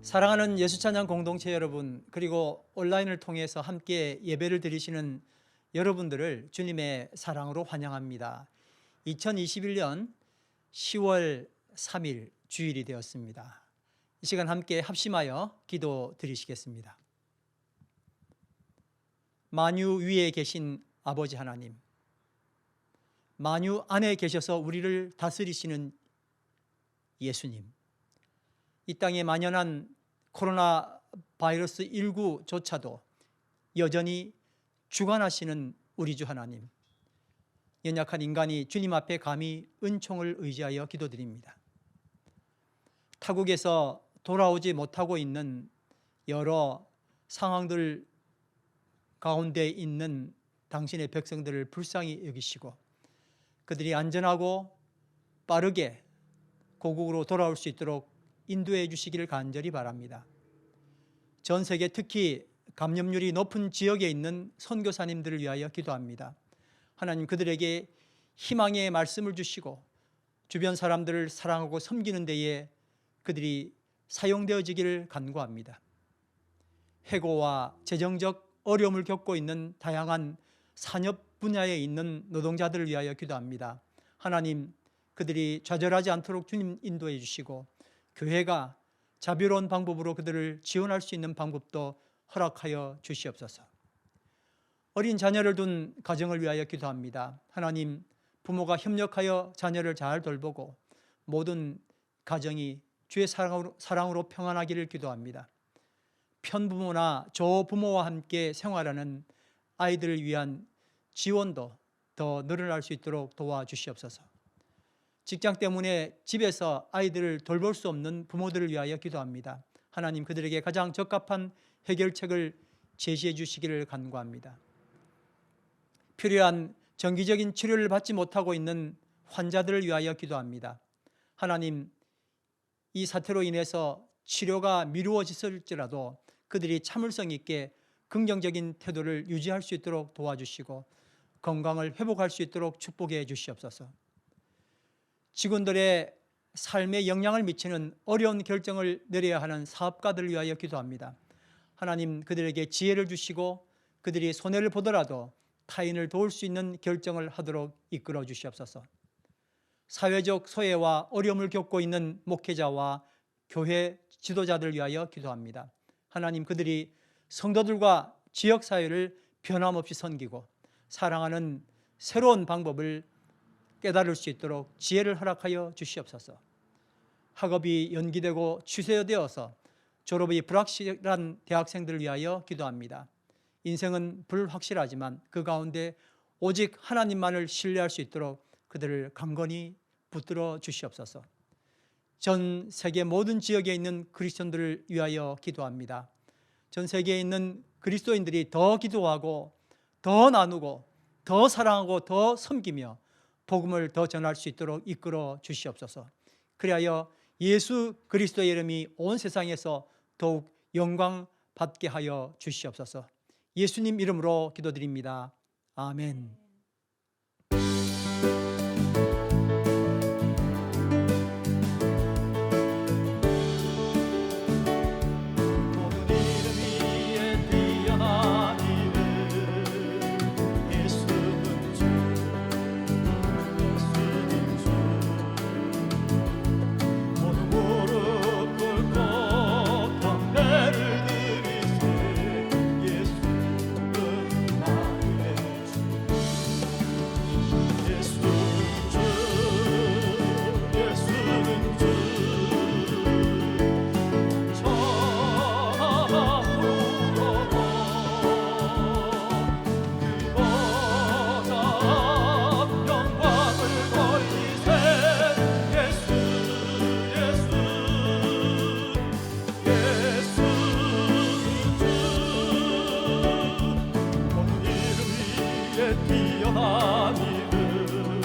사랑하는 예수찬양 공동체 여러분, 그리고 온라인을 통해서 함께 예배를 드리시는 여러분들을 주님의 사랑으로 환영합니다. 2021년 10월 3일 주일이 되었습니다. 이 시간 함께 합심하여 기도 드리시겠습니다. 만유 위에 계신 아버지 하나님, 만유 안에 계셔서 우리를 다스리시는 예수님, 이 땅에 만연한 코로나 바이러스 19조차도 여전히 주관하시는 우리 주 하나님, 연약한 인간이 주님 앞에 감히 은총을 의지하여 기도드립니다. 타국에서 돌아오지 못하고 있는 여러 상황들 가운데 있는 당신의 백성들을 불쌍히 여기시고 그들이 안전하고 빠르게 고국으로 돌아올 수 있도록 인도해 주시기를 간절히 바랍니다. 전 세계 특히 감염률이 높은 지역에 있는 선교사님들을 위하여 기도합니다. 하나님, 그들에게 희망의 말씀을 주시고 주변 사람들을 사랑하고 섬기는 데에 그들이 사용되어지기를 간구합니다. 해고와 재정적 어려움을 겪고 있는 다양한 산업 분야에 있는 노동자들을 위하여 기도합니다. 하나님, 그들이 좌절하지 않도록 주님 인도해 주시고 교회가 자비로운 방법으로 그들을 지원할 수 있는 방법도 허락하여 주시옵소서. 어린 자녀를 둔 가정을 위하여 기도합니다. 하나님, 부모가 협력하여 자녀를 잘 돌보고 모든 가정이 주의 사랑으로 평안하기를 기도합니다. 편부모나 조부모와 함께 생활하는 아이들을 위한 지원도 더 늘어날 수 있도록 도와주시옵소서. 직장 때문에 집에서 아이들을 돌볼 수 없는 부모들을 위하여 기도합니다. 하나님, 그들에게 가장 적합한 해결책을 제시해 주시기를 간구합니다. 필요한 정기적인 치료를 받지 못하고 있는 환자들을 위하여 기도합니다. 하나님, 이 사태로 인해서 치료가 미루어질지라도 그들이 참을성 있게 긍정적인 태도를 유지할 수 있도록 도와주시고 건강을 회복할 수 있도록 축복해 주시옵소서. 직원들의 삶에 영향을 미치는 어려운 결정을 내려야 하는 사업가들을 위하여 기도합니다. 하나님, 그들에게 지혜를 주시고 그들이 손해를 보더라도 타인을 도울 수 있는 결정을 하도록 이끌어 주시옵소서. 사회적 소외와 어려움을 겪고 있는 목회자와 교회 지도자들을 위하여 기도합니다. 하나님, 그들이 성도들과 지역사회를 변함없이 섬기고 사랑하는 새로운 방법을 깨달을 수 있도록 지혜를 허락하여 주시옵소서. 학업이 연기되고 취소되어서 졸업이 불확실한 대학생들을 위하여 기도합니다. 인생은 불확실하지만 그 가운데 오직 하나님만을 신뢰할 수 있도록 그들을 강건히 붙들어 주시옵소서. 전 세계 모든 지역에 있는 그리스도인들을 위하여 기도합니다. 전 세계에 있는 그리스도인들이 더 기도하고 더 나누고 더 사랑하고 더 섬기며 복음을 더 전할 수 있도록 이끌어 주시옵소서. 그리하여 예수 그리스도의 이름이 온 세상에서 더욱 영광 받게 하여 주시옵소서. 예수님 이름으로 기도드립니다. 아멘. 뛰어난 이름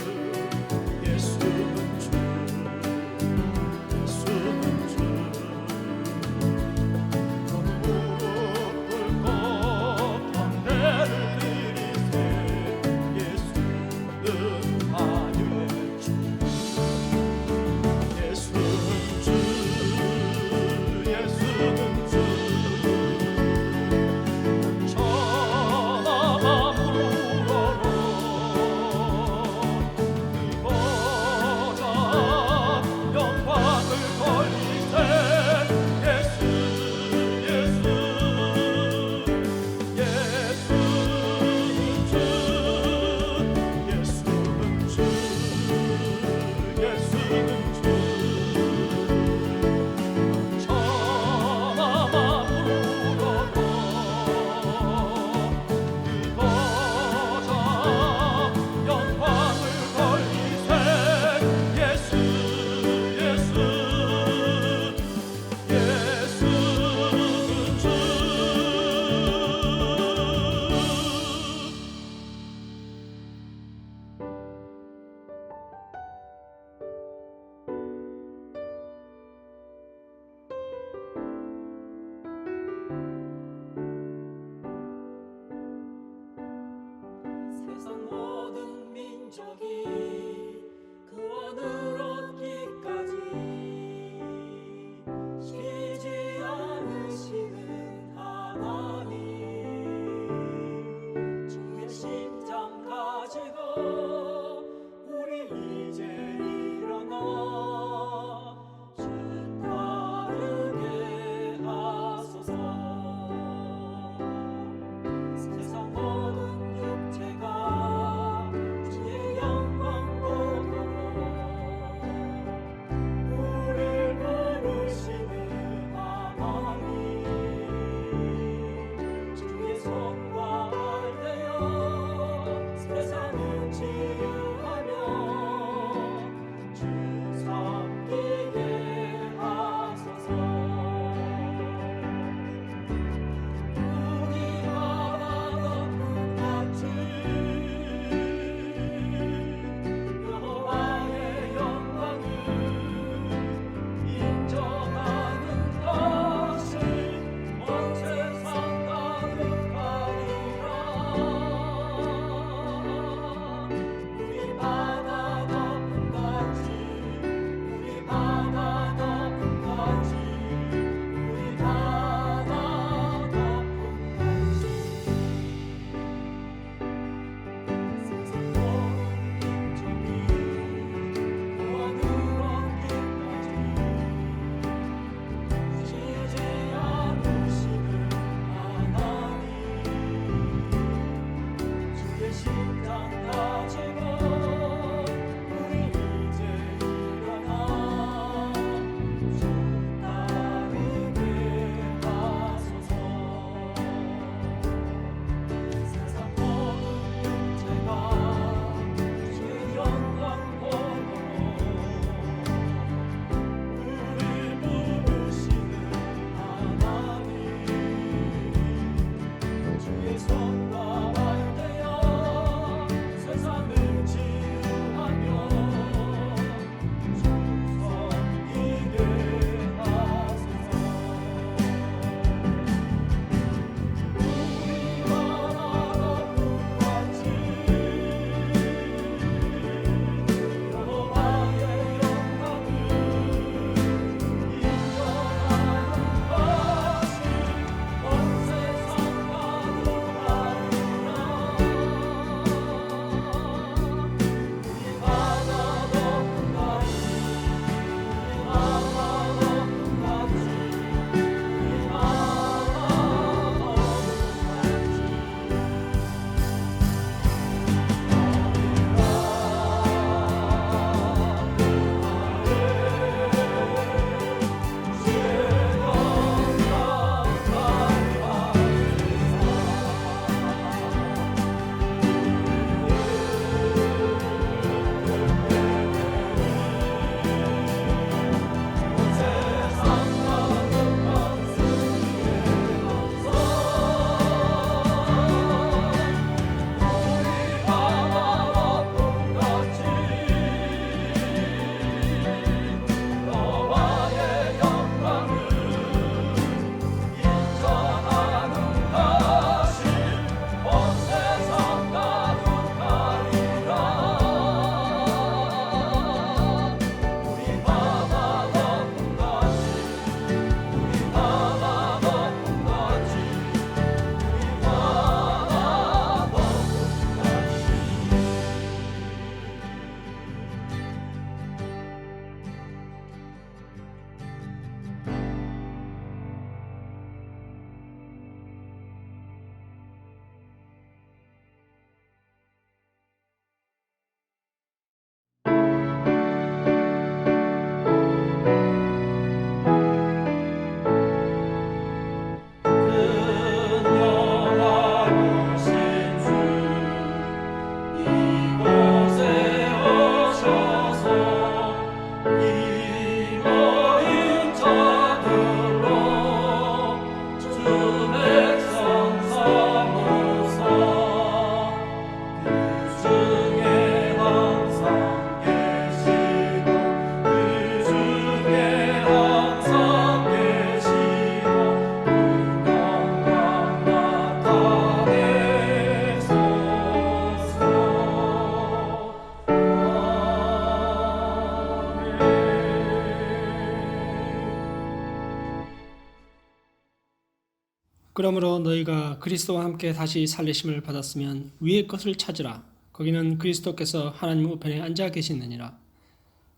그러므로 너희가 그리스도와 함께 다시 살리심을 받았으면 위의 것을 찾으라. 거기는 그리스도께서 하나님 우편에 앉아 계시느니라.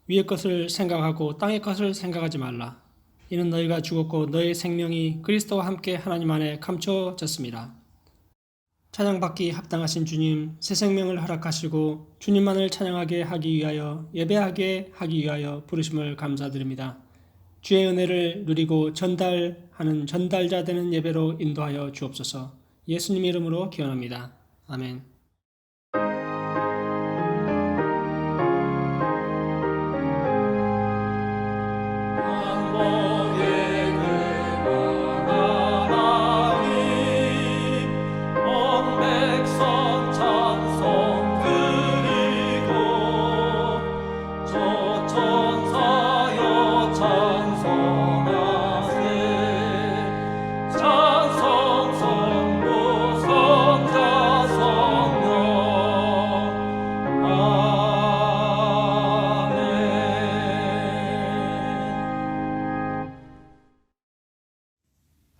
위의 것을 생각하고 땅의 것을 생각하지 말라. 이는 너희가 죽었고 너희 생명이 그리스도와 함께 하나님 안에 감춰졌습니다. 찬양받기 합당하신 주님, 새 생명을 허락하시고 주님만을 찬양하게 하기 위하여 예배하게 하기 위하여 부르심을 감사드립니다. 주의 은혜를 누리고 전달하는 전달자 되는 예배로 인도하여 주옵소서. 예수님 이름으로 기원합니다. 아멘.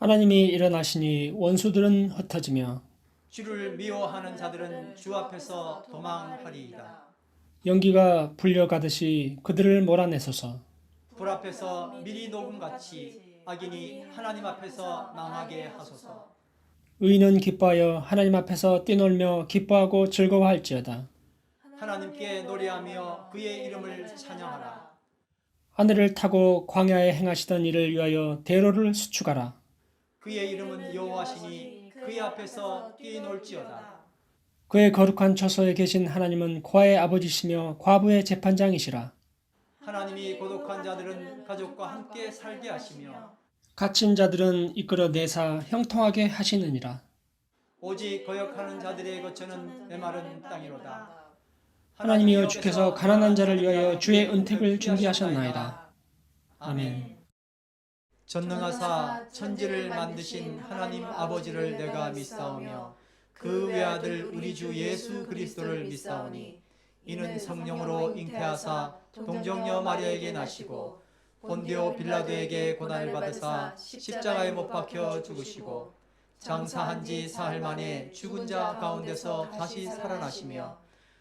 하나님이 일어나시니 원수들은 흩어지며 주를 미워하는 자들은 주 앞에서 도망하리이다. 연기가 불려가듯이 그들을 몰아내소서. 불 앞에서 미리 녹음같이 악인이 하나님 앞에서 망하게 하소서. 의인은 기뻐하여 하나님 앞에서 뛰놀며 기뻐하고 즐거워할지어다. 하나님께 노래하며 그의 이름을 찬양하라. 하늘을 타고 광야에 행하시던 일을 위하여 대로를 수축하라. 그의 이름은 여호와시니 그의 앞에서 뛰놀지어다. 그의 거룩한 처소에 계신 하나님은 고아의 아버지시며 과부의 재판장이시라. 하나님이 고독한 자들은 가족과 함께 살게 하시며 갇힌 자들은 이끌어 내사 형통하게 하시느니라. 오직 거역하는 자들의 거처는 메마른 땅이로다. 하나님이여 주께서 가난한 자를 위하여 주의 은택을 준비하셨나이다. 아멘. 전능하사 천지를 만드신 하나님 아버지를 내가 믿사오며 그 외아들 우리 주 예수 그리스도를 믿사오니 이는 성령으로 잉태하사 동정녀 마리아에게 나시고 본디오 빌라도에게 고난을 받으사 십자가에 못 박혀 죽으시고 장사한 지 사흘 만에 죽은 자 가운데서 다시 살아나시며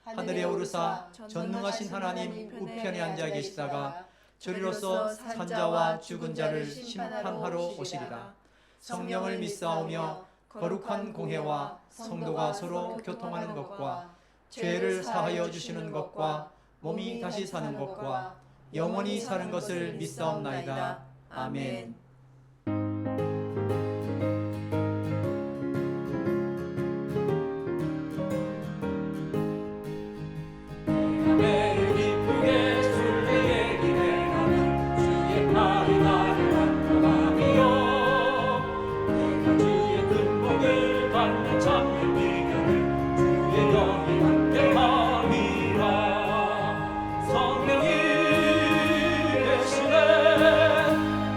하늘에 오르사 전능하신 하나님 우편에 앉아 계시다가 저리로서 산자와 죽은 자를 심판하러 오시리라. 성령을 믿사오며 거룩한 공회와 성도가 서로 교통하는 것과 죄를 사하여 주시는 것과 몸이 다시 사는 것과 영원히 사는 것을 믿사옵나이다. 아멘. 성령이 대신에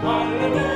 할렐루야.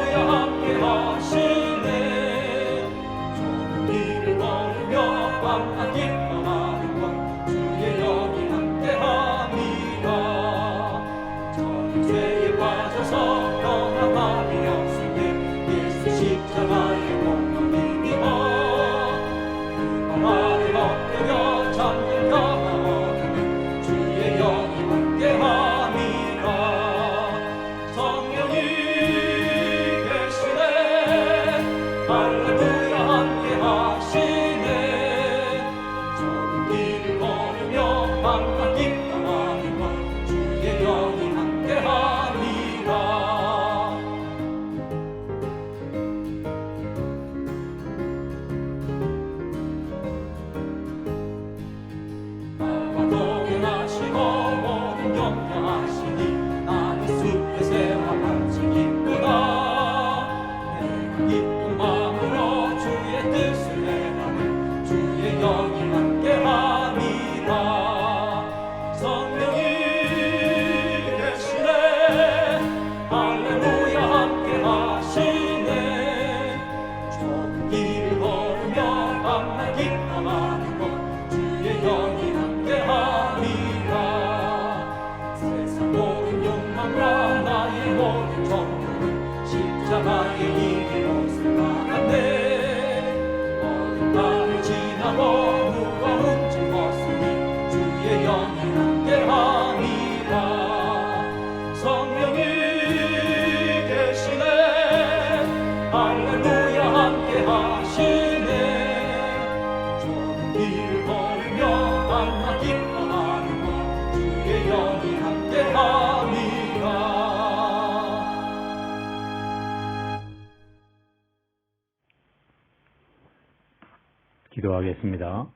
기도하겠습니다.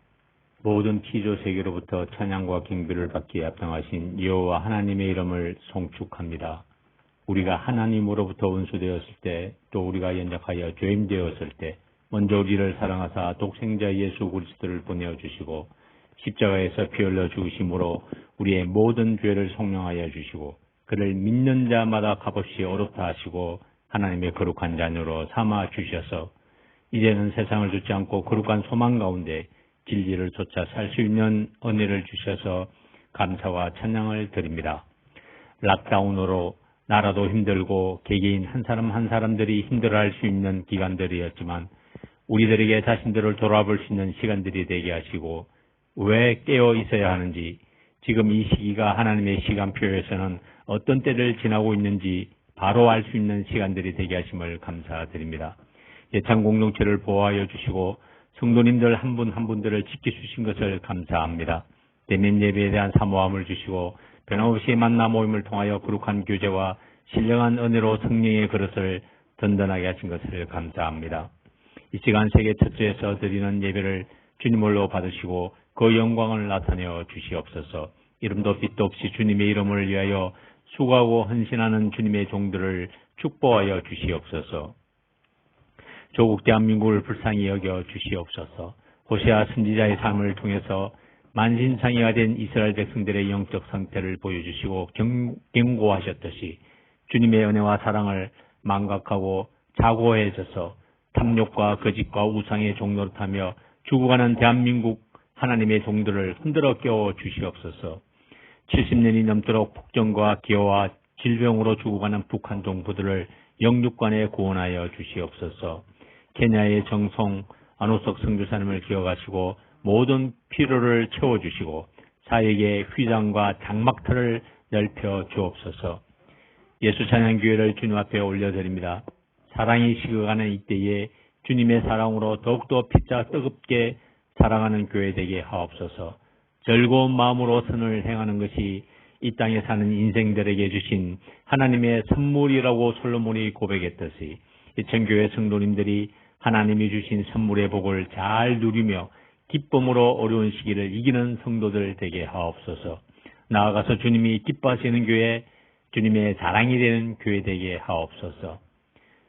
모든 피조 세계로부터 찬양과 경배를 받기에 합당하신 여호와 하나님의 이름을 송축합니다. 우리가 하나님으로부터 원수되었을 때, 또 우리가 연약하여 죄인되었을 때 먼저 우리를 사랑하사 독생자 예수 그리스도를 보내어주시고 십자가에서 피 흘려 죽으심으로 우리의 모든 죄를 속량하여 주시고 그를 믿는 자마다 값없이 어렵다 하시고 하나님의 거룩한 자녀로 삼아 주셔서 이제는 세상을 좇지 않고 거룩한 소망 가운데 진리를 쫓아 살 수 있는 은혜를 주셔서 감사와 찬양을 드립니다. 락다운으로 나라도 힘들고 개개인 한 사람 한 사람들이 힘들어할 수 있는 기간들이었지만 우리들에게 자신들을 돌아볼 수 있는 시간들이 되게 하시고 왜 깨어 있어야 하는지, 지금 이 시기가 하나님의 시간표에서는 어떤 때를 지나고 있는지 바로 알 수 있는 시간들이 되게 하심을 감사드립니다. 예찬 공동체를 보호하여 주시고 성도님들 한 분 한 분들을 지켜주신 것을 감사합니다. 대면 예배에 대한 사모함을 주시고 변함없이 만나 모임을 통하여 거룩한 교제와 신령한 은혜로 성령의 그릇을 든든하게 하신 것을 감사합니다. 이 시간 세계 첫째에서 드리는 예배를 주님으로 받으시고 그 영광을 나타내어 주시옵소서. 이름도 빛도 없이 주님의 이름을 위하여 수고하고 헌신하는 주님의 종들을 축복하여 주시옵소서. 조국 대한민국을 불쌍히 여겨 주시옵소서. 호세아 선지자의 삶을 통해서 만신창이가 된 이스라엘 백성들의 영적 상태를 보여주시고 경고하셨듯이 주님의 은혜와 사랑을 망각하고 자고해져서 탐욕과 거짓과 우상의 종노릇하며 죽어가는 대한민국 하나님의 종들을 흔들어 깨워 주시옵소서. 70년이 넘도록 폭정과 기어와 질병으로 죽어가는 북한 동포들을 영육간에 구원하여 주시옵소서. 케냐의 정송 안호석 선교사님을 기억하시고 모든 필요를 채워주시고 사역의 휘장과 장막터를 넓혀 주옵소서. 예수 찬양교회를 주님 앞에 올려드립니다. 사랑이 식어가는 이때에 주님의 사랑으로 더욱더 피자 뜨겁게 사랑하는 교회 되게 하옵소서. 즐거운 마음으로 선을 행하는 것이 이 땅에 사는 인생들에게 주신 하나님의 선물이라고 솔로몬이 고백했듯이 이천교회 성도님들이 하나님이 주신 선물의 복을 잘 누리며 기쁨으로 어려운 시기를 이기는 성도들 되게 하옵소서. 나아가서 주님이 기뻐하시는 교회, 주님의 자랑이 되는 교회 되게 하옵소서.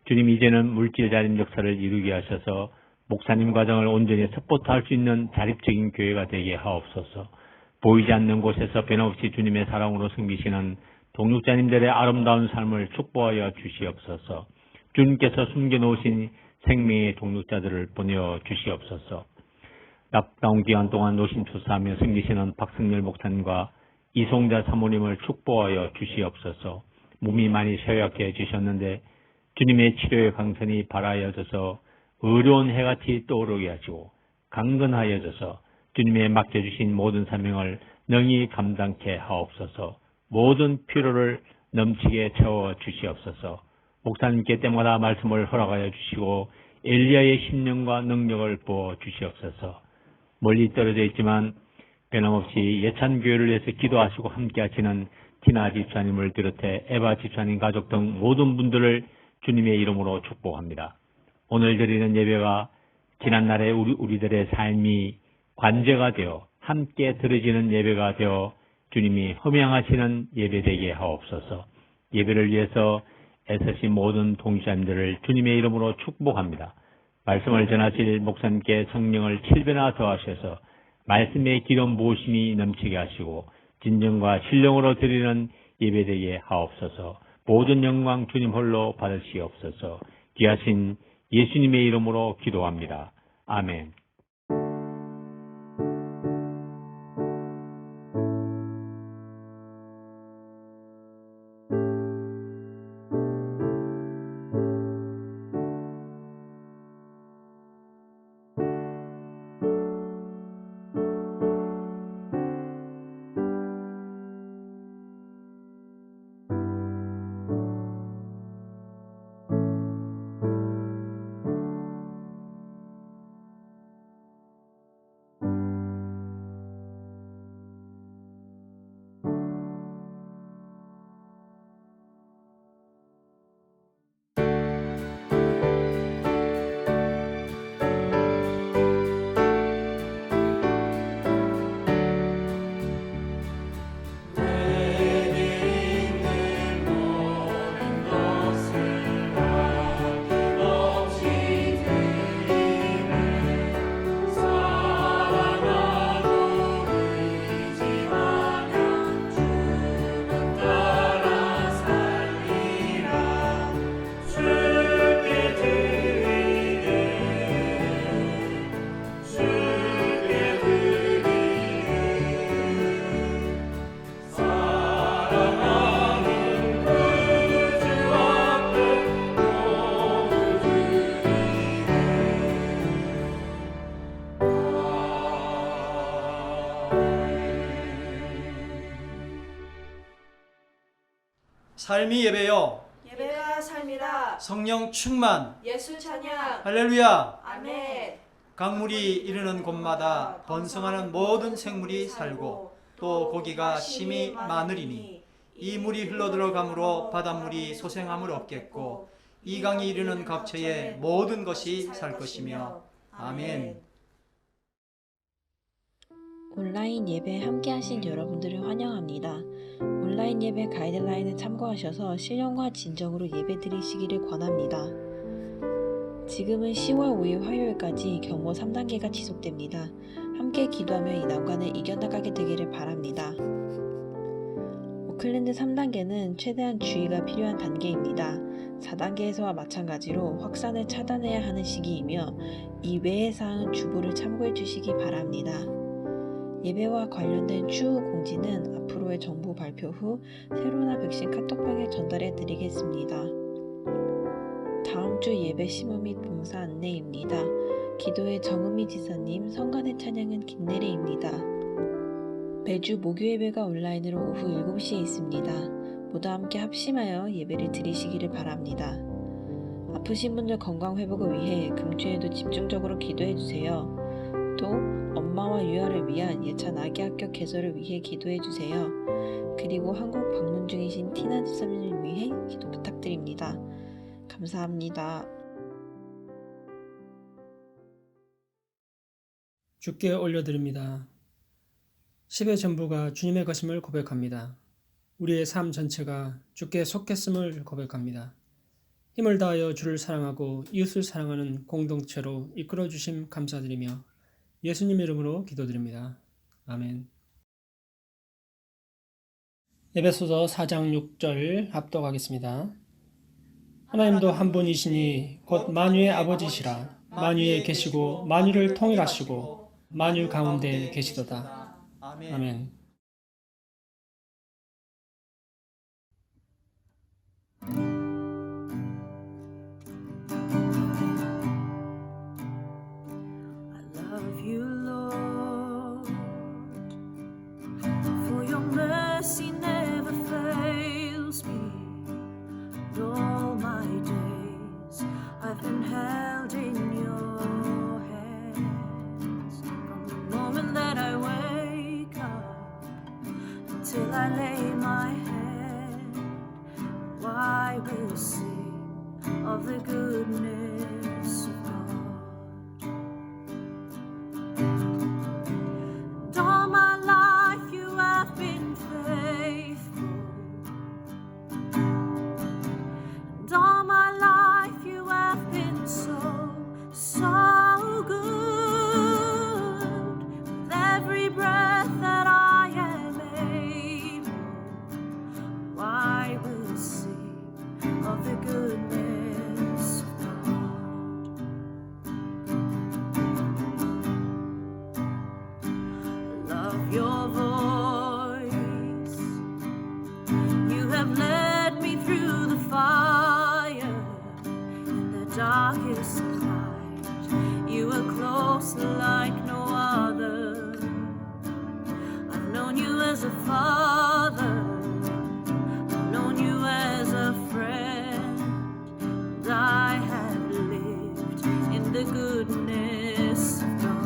주님, 이제는 물질 자립 역사를 이루게 하셔서 목사님 과정을 온전히 서포트할 수 있는 자립적인 교회가 되게 하옵소서. 보이지 않는 곳에서 변함없이 주님의 사랑으로 섬기시는 동역자님들의 아름다운 삶을 축복하여 주시옵소서. 주님께서 숨겨놓으신 생명의 동역자들을 보내어 주시옵소서. 락다운 기간 동안 노심초사하며 섬기시는 박승열 목사님과 이송자 사모님을 축복하여 주시옵소서. 몸이 많이 쇠약해 주셨는데 주님의 치료의 강선이 발하여져서 어려운 해같이 떠오르게 하시고 강건하여져서 주님의 맡겨주신 모든 사명을 능히 감당케 하옵소서. 모든 필요를 넘치게 채워 주시옵소서. 목사님께 때마다 말씀을 허락하여 주시고 엘리야의 심령과 능력을 부어 주시옵소서. 멀리 떨어져 있지만 변함없이 예찬교회를 위해서 기도하시고 함께 하시는 티나 집사님을 비롯해 에바 집사님 가족 등 모든 분들을 주님의 이름으로 축복합니다. 오늘 드리는 예배가 지난날의 우리들의 삶이 관제가 되어 함께 드려지는 예배가 되어 주님이 흠양하시는 예배 되게 하옵소서. 예배를 위해서 애쓰신 모든 동지자님들을 주님의 이름으로 축복합니다. 말씀을 전하실 목사님께 성령을 7배나 더하셔서 말씀의 기름 부으심이 넘치게 하시고 진정과 신령으로 드리는 예배되게 하옵소서. 모든 영광 주님 홀로 받으시옵소서. 귀하신 예수님의 이름으로 기도합니다. 아멘. 삶이 예배요 예배가 삶이라. 성령 충만 예수 찬양. 할렐루야. 아멘. 강물이 이르는 곳마다 번성하는 모든 생물이 살고 또 고기가 심히 많으리니 이 물이 흘러들어가므로 바닷물이 소생함을 얻겠고 이 강이 이르는 각처에 모든 것이 살 것이며 아멘. 온라인 예배에 함께하신 여러분들을 환영합니다. 온라인 예배 가이드라인을 참고하셔서 신령과 진정으로 예배 드리시기를 권합니다. 지금은 10월 5일 화요일까지 경보 3단계가 지속됩니다. 함께 기도하며 이 난관을 이겨나가게 되기를 바랍니다. 오클랜드 3단계는 최대한 주의가 필요한 단계입니다. 4단계에서와 마찬가지로 확산을 차단해야 하는 시기이며 이 외의 사항은 주보를 참고해 주시기 바랍니다. 예배와 관련된 추후 공지는 앞으로의 정보 발표 후 세로나 백신 카톡방에 전달해 드리겠습니다. 다음 주 예배 심호 및 봉사 안내입니다. 기도의 정은미 지사님, 성간의 찬양은 김내래입니다. 매주 목요 예배가 온라인으로 오후 7시에 있습니다. 모두 함께 합심하여 예배를 드리시기를 바랍니다. 아프신 분들 건강 회복을 위해 금주에도 집중적으로 기도해 주세요. 또 엄마와 유아를 위한 예찬 아기 학교 개설을 위해 기도해 주세요. 그리고 한국 방문 중이신 티나 집사님을 위해 기도 부탁드립니다. 감사합니다. 주께 올려드립니다. 10의 전부가 주님의 것임을 고백합니다. 우리의 삶 전체가 주께 속했음을 고백합니다. 힘을 다하여 주를 사랑하고 이웃을 사랑하는 공동체로 이끌어주심 감사드리며 예수님 이름으로 기도드립니다. 아멘. 에베소서 4장 6절 합독하겠습니다. 하나님도 한 분이시니 곧 만유의 아버지시라. 만유에 계시고 만유를 통일하시고 만유 가운데 계시도다. 아멘. Mercy never fails me, and all my days I've been held in your hands. From the moment that I wake up until I lay my head, I will sing of the goodness of God. And all my life you have been faithful, and all my life you have been so, so good. With every breath that I am able, I will sing of the goodness of God. Love your voice. You have led me through the fire in the darkest night. You are close like no other. I've known you as a father, I've known you as a friend, and I have lived in the goodness of God.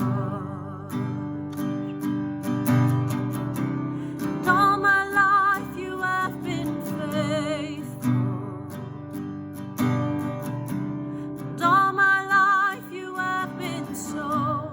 And all my life you have been faithful, and all my life you have been so,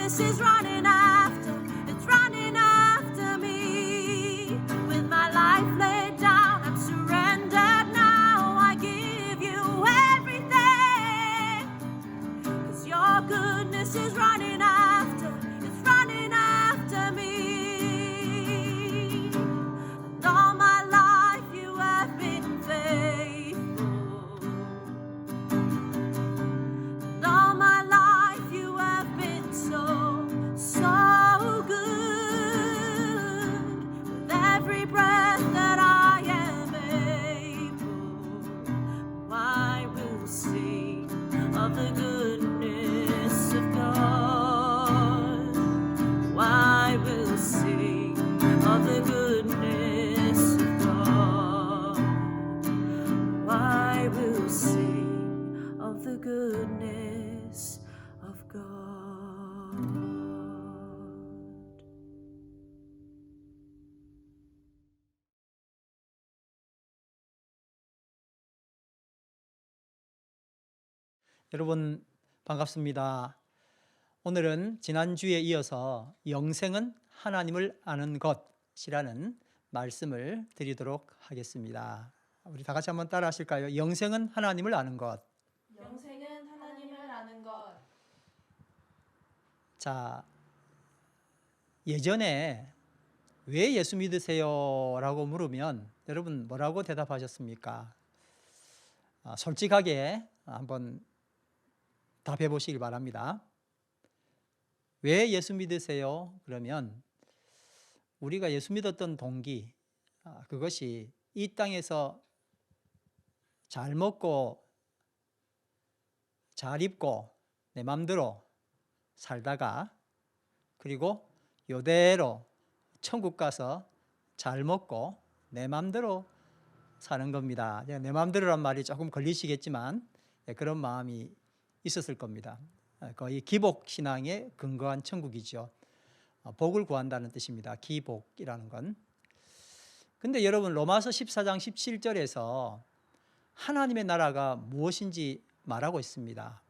goodness is running after, it's running after me. With my life laid down, I'm surrendered now. I give you everything. 'Cause your goodness is running after, it's running after me. And all my life you have been faithful. And all my life you have been so, so good. With every breath that I am able, I will sing of the goodness of God. I will sing of the goodness of God. I will sing of the goodness of God. 여러분 반갑습니다. 오늘은 지난주에 이어서 영생은 하나님을 아는 것이라는 말씀을 드리도록 하겠습니다. 우리 다 같이 한번 따라 하실까요? 영생은 하나님을 아는 것. 영생은 하나님을 아는 것. 자, 예전에 왜 예수 믿으세요? 라고 물으면 여러분 뭐라고 대답하셨습니까? 솔직하게 한번 답해 보시길 바랍니다. 왜 예수 믿으세요? 그러면 우리가 예수 믿었던 동기, 그것이 이 땅에서 잘 먹고 잘 입고 내 맘대로 살다가 그리고 요대로 천국 가서 잘 먹고 내 맘대로 사는 겁니다. 내 맘대로란 말이 조금 걸리시겠지만 그런 마음이 있었을 겁니다. 거의 기복신앙에 근거한 천국이죠. 복을 구한다는 뜻입니다. 기복이라는 건. 근데 여러분 로마서 14장 17절에서 하나님의 나라가 무엇인지 말하고 있습니다.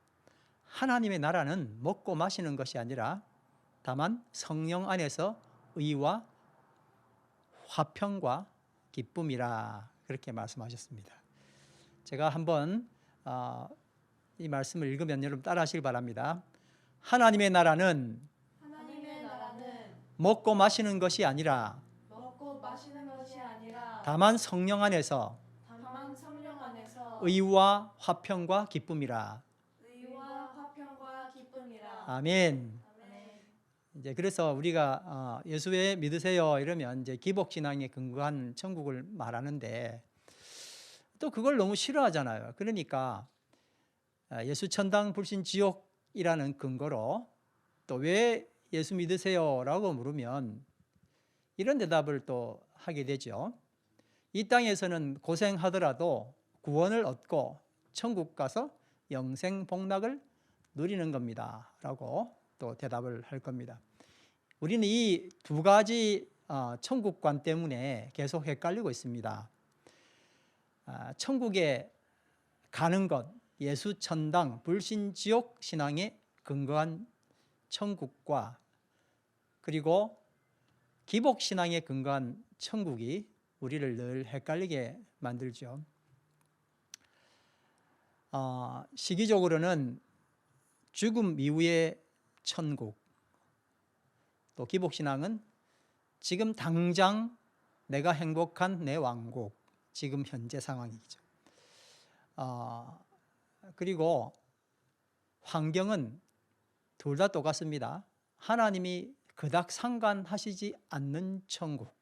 하나님의 나라는 먹고 마시는 것이 아니라 다만 성령 안에서 의와 화평과 기쁨이라 그렇게 말씀하셨습니다. 제가 한번 이 말씀을 읽으면 여러분 따라 하시길 바랍니다. 하나님의 나라는 먹고 마시는 것이 아니라 다만 성령 안에서 의와 화평과 기쁨이라. 아멘. 이제 그래서 우리가 예수에 믿으세요 이러면 이제 기복신앙에 근거한 천국을 말하는데 또 그걸 너무 싫어하잖아요. 그러니까 예수 천당 불신 지옥이라는 근거로 또 왜 예수 믿으세요? 라고 물으면 이런 대답을 또 하게 되죠. 이 땅에서는 고생하더라도 구원을 얻고 천국 가서 영생 복락을 누리는 겁니다. 라고 또 대답을 할 겁니다. 우리는 이 두 가지 천국관 때문에 계속 헷갈리고 있습니다. 천국에 가는 것, 예수 천당, 불신 지옥 신앙에 근거한 천국과 그리고 기복 신앙에 근거한 천국이 우리를 늘 헷갈리게 만들죠. 시기적으로는 죽음 이후의 천국, 또 기복 신앙은 지금 당장 내가 행복한 내 왕국, 지금 현재 상황이죠. 그리고 환경은 둘 다 똑같습니다. 하나님이 그닥 상관하시지 않는 천국.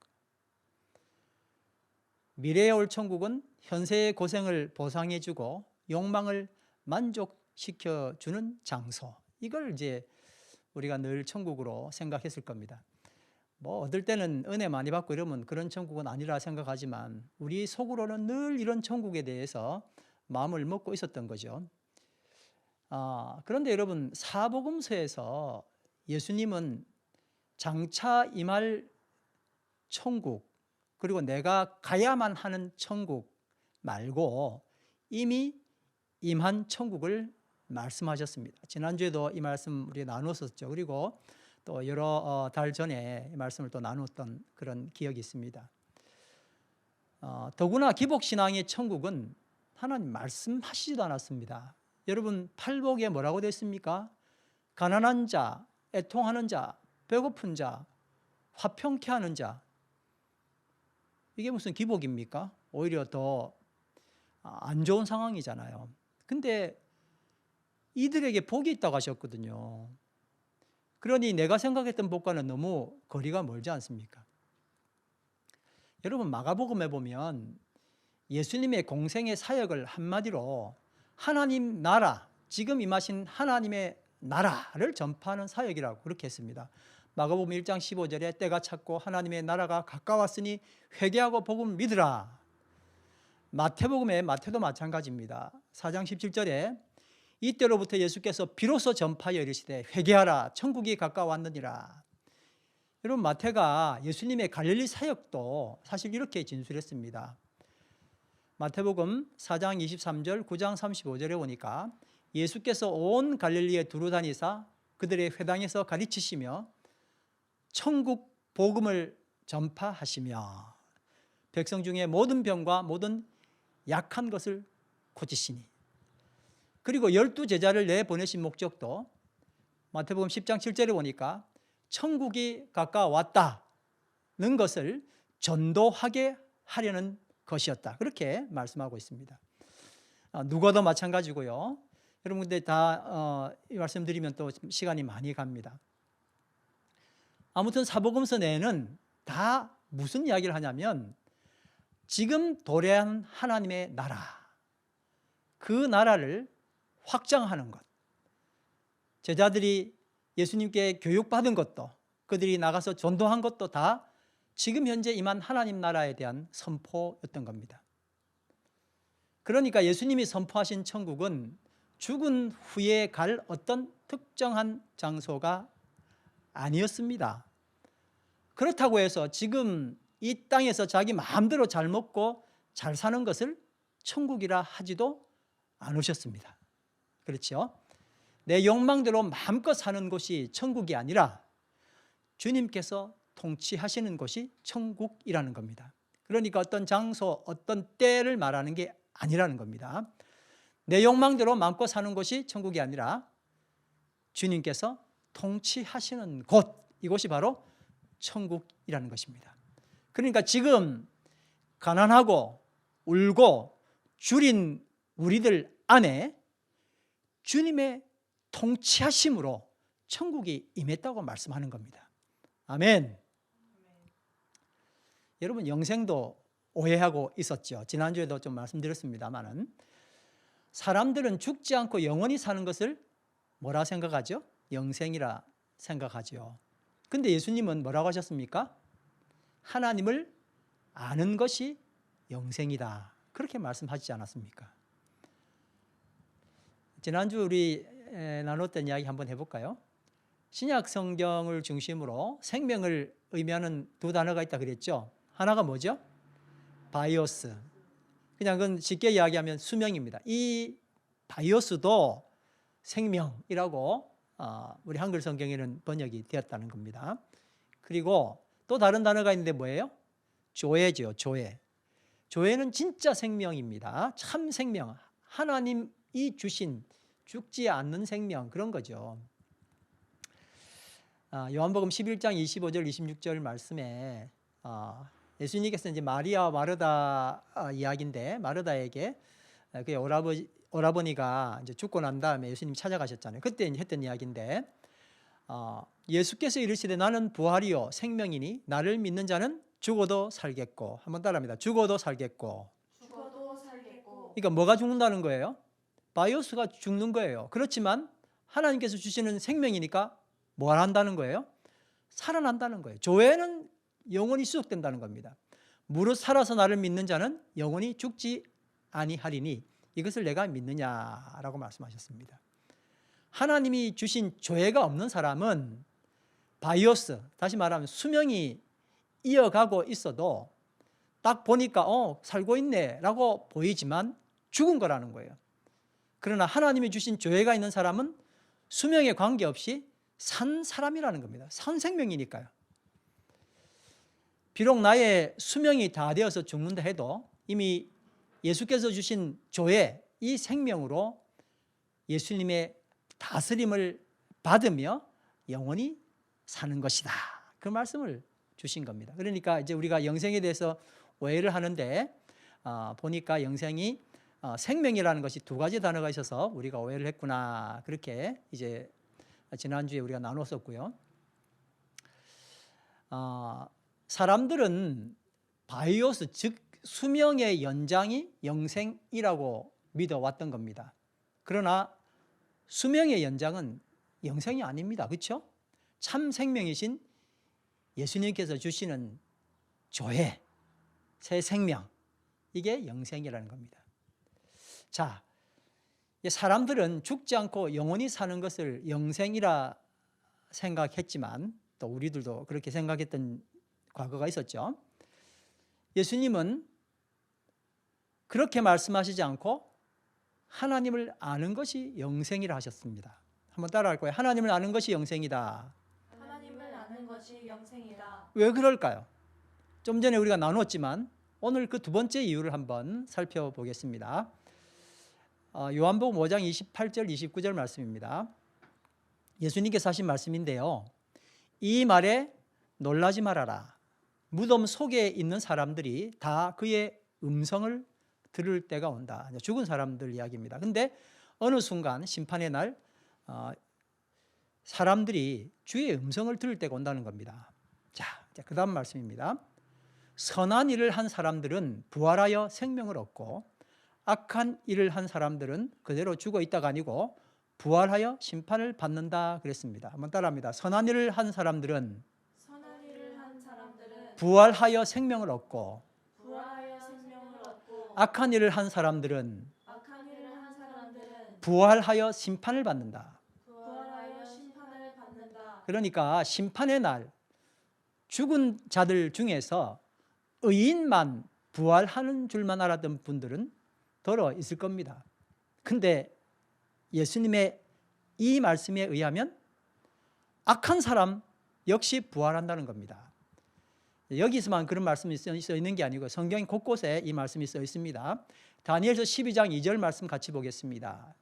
미래에 올 천국은 현세의 고생을 보상해주고 욕망을 만족시켜주는 장소. 이걸 이제 우리가 늘 천국으로 생각했을 겁니다. 뭐 얻을 때는 은혜 많이 받고 이러면 그런 천국은 아니라 생각하지만 우리 속으로는 늘 이런 천국에 대해서 마음을 먹고 있었던 거죠. 그런데 여러분 사복음서에서 예수님은 장차 임할 천국 그리고 내가 가야만 하는 천국 말고 이미 임한 천국을 말씀하셨습니다. 지난주에도 이 말씀 우리 나눴었죠. 그리고 또 여러 달 전에 이 말씀을 또 나눴던 그런 기억이 있습니다. 더구나 기복신앙의 천국은 하나님 말씀하시지도 않았습니다. 여러분 팔복에 뭐라고 되어 있습니까? 가난한 자, 애통하는 자, 배고픈 자, 화평케 하는 자. 이게 무슨 기복입니까? 오히려 더 안 좋은 상황이잖아요. 근데 이들에게 복이 있다고 하셨거든요. 그러니 내가 생각했던 복과는 너무 거리가 멀지 않습니까? 여러분 마가복음에 보면 예수님의 공생의 사역을 한마디로 하나님 나라, 지금 임하신 하나님의 나라를 전파하는 사역이라고 그렇게 했습니다. 마가복음 1장 15절에 때가 찼고 하나님의 나라가 가까웠으니 회개하고 복음을 믿으라. 마태복음에 마태도 마찬가지입니다. 4장 17절에 이때로부터 예수께서 비로소 전파하여 이르시되 회개하라 천국이 가까웠느니라. 여러분 마태가 예수님의 갈릴리 사역도 사실 이렇게 진술했습니다. 마태복음 4장 23절 9장 35절에 보니까 예수께서 온 갈릴리에 두루 다니사 그들의 회당에서 가르치시며 천국 복음을 전파하시며 백성 중에 모든 병과 모든 약한 것을 고치시니. 그리고 12제자를 내보내신 목적도 마태복음 10장 7절에 보니까 천국이 가까웠다는 것을 전도하게 하려는 것이었다. 그렇게 말씀하고 있습니다. 누가도 마찬가지고요. 여러분 근데 다 이 말씀드리면 또 시간이 많이 갑니다. 아무튼 사복음서 내에는 다 무슨 이야기를 하냐면 지금 도래한 하나님의 나라, 그 나라를 확장하는 것, 제자들이 예수님께 교육받은 것도 그들이 나가서 전도한 것도 다 지금 현재 임한 하나님 나라에 대한 선포였던 겁니다. 그러니까 예수님이 선포하신 천국은 죽은 후에 갈 어떤 특정한 장소가 아니었습니다. 그렇다고 해서 지금 이 땅에서 자기 마음대로 잘 먹고 잘 사는 것을 천국이라 하지도 않으셨습니다. 그렇죠? 내 욕망대로 마음껏 사는 곳이 천국이 아니라 주님께서 통치하시는 곳이 천국이라는 겁니다. 그러니까 어떤 장소, 어떤 때를 말하는 게 아니라는 겁니다. 내 욕망대로 마음껏 사는 곳이 천국이 아니라 주님께서 통치하시는 곳, 이곳이 바로 천국이라는 것입니다. 그러니까 지금 가난하고 울고 줄인 우리들 안에 주님의 통치하심으로 천국이 임했다고 말씀하는 겁니다. 아멘. 여러분 영생도 오해하고 있었죠. 지난주에도 좀 말씀드렸습니다만은 사람들은 죽지 않고 영원히 사는 것을 뭐라 생각하죠? 영생이라 생각하죠. 근데 예수님은 뭐라고 하셨습니까? 하나님을 아는 것이 영생이다. 그렇게 말씀하시지 않았습니까? 지난주 우리 나눴던 이야기 한번 해볼까요? 신약 성경을 중심으로 생명을 의미하는 두 단어가 있다 그랬죠. 하나가 뭐죠? 바이오스. 그냥 그건 쉽게 이야기하면 수명입니다. 이 바이오스도 생명이라고 우리 한글 성경에는 번역이 되었다는 겁니다. 그리고 또 다른 단어가 있는데 뭐예요? 조회죠. 조회. 조회는 진짜 생명입니다. 참 생명. 하나님이 주신 죽지 않는 생명, 그런 거죠. 요한복음 11장 25절 26절 말씀에 예수님께서 이제 마리아와 마르다 이야기인데 마르다에게 그 오라버니가 이제 죽고 난 다음에 예수님 찾아가셨잖아요. 그때 이제 했던 이야기인데 예수께서 이르시되 나는 부활이요 생명이니 나를 믿는 자는 죽어도 살겠고, 한번 따라합니다. 죽어도 살겠고. 죽어도 살겠고. 그러니까 뭐가 죽는다는 거예요? 바이오스가 죽는 거예요. 그렇지만 하나님께서 주시는 생명이니까 뭘 한다는 거예요? 살아난다는 거예요. 조회는 영원히 수속된다는 겁니다. 무릇 살아서 나를 믿는 자는 영원히 죽지 아니하리니 이것을 내가 믿느냐라고 말씀하셨습니다. 하나님이 주신 조회가 없는 사람은 바이오스, 다시 말하면 수명이 이어가고 있어도 딱 보니까 살고 있네 라고 보이지만 죽은 거라는 거예요. 그러나 하나님이 주신 조회가 있는 사람은 수명에 관계없이 산 사람이라는 겁니다. 산 생명이니까요. 비록 나의 수명이 다 되어서 죽는다 해도 이미 예수께서 주신 조회, 이 생명으로 예수님의 다스림을 받으며 영원히 사는 것이다. 그 말씀을 주신 겁니다. 그러니까 이제 우리가 영생에 대해서 오해를 하는데 보니까 영생이 생명이라는 것이 두 가지 단어가 있어서 우리가 오해를 했구나. 그렇게 이제 지난주에 우리가 나눴었고요. 사람들은 바이오스, 즉 수명의 연장이 영생이라고 믿어왔던 겁니다. 그러나 수명의 연장은 영생이 아닙니다. 그렇죠? 참 생명이신 예수님께서 주시는 조회, 새 생명, 이게 영생이라는 겁니다. 자, 사람들은 죽지 않고 영원히 사는 것을 영생이라 생각했지만 또 우리들도 그렇게 생각했던 과거가 있었죠. 예수님은 그렇게 말씀하시지 않고 하나님을 아는 것이 영생이라 하셨습니다. 한번 따라할 거예요. 하나님을 아는 것이 영생이다. 하나님을 아는 것이 영생이다. 왜 그럴까요? 좀 전에 우리가 나눴지만 오늘 그 두 번째 이유를 한번 살펴보겠습니다. 요한복음 5장 28절 29절 말씀입니다. 예수님께서 하신 말씀인데요. 이 말에 놀라지 말아라. 무덤 속에 있는 사람들이 다 그의 음성을 들을 때가 온다. 죽은 사람들 이야기입니다. 근데 어느 순간 심판의 날 사람들이 주의 음성을 들을 때가 온다는 겁니다. 자, 그 다음 말씀입니다. 선한 일을 한 사람들은 부활하여 생명을 얻고 악한 일을 한 사람들은 그대로 죽어 있다가 아니고 부활하여 심판을 받는다 그랬습니다. 한번 따라합니다. 선한 일을 한 사람들은 부활하여 생명을 얻고 악한 일을 한 사람들은 부활하여 심판을 받는다. 그러니까 심판의 날 죽은 자들 중에서 의인만 부활하는 줄만 알았던 분들은 덜어 있을 겁니다. 근데 예수님의 이 말씀에 의하면 악한 사람 역시 부활한다는 겁니다. 여기서만 그런 말씀이 써 있는 게 아니고 성경 곳곳에 이 말씀이 써 있습니다. 다니엘서 12장 2절 말씀 같이 보겠습니다.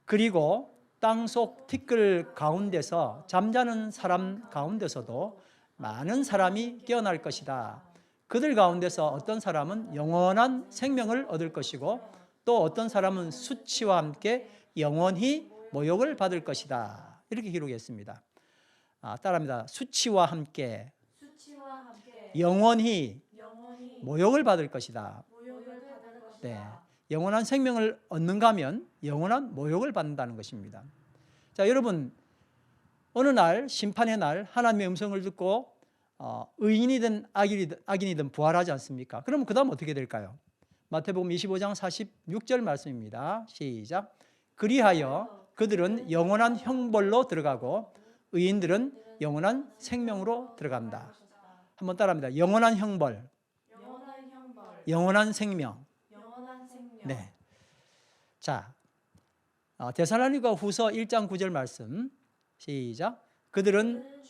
그리고 땅속 티끌 가운데서 잠자는 사람 가운데서도 많은 사람이 깨어날 것이다. 그들 가운데서 어떤 사람은 영원한 생명을 얻을 것이고 또 어떤 사람은 수치와 함께 영원히 모욕을 받을 것이다. 이렇게 기록했습니다. 따라합니다. 수치와 함께 영원히 모욕을 받을 것이다. 네, 영원한 생명을 얻는가 하면 영원한 모욕을 받는다는 것입니다. 자, 여러분, 어느 날 심판의 날 하나님의 음성을 듣고 의인이든 악인이든 부활하지 않습니까? 그럼 그 다음 어떻게 될까요? 마태복음 25장 46절 말씀입니다. 시작. 그리하여 그들은 영원한 형벌로 들어가고 의인들은 영원한 생명으로 들어간다. 한번 따라합니다. 영원한 형벌, 영원한 생명. 네. 자, 데살로니가 후서 1장 9절 말씀 시작. 그들은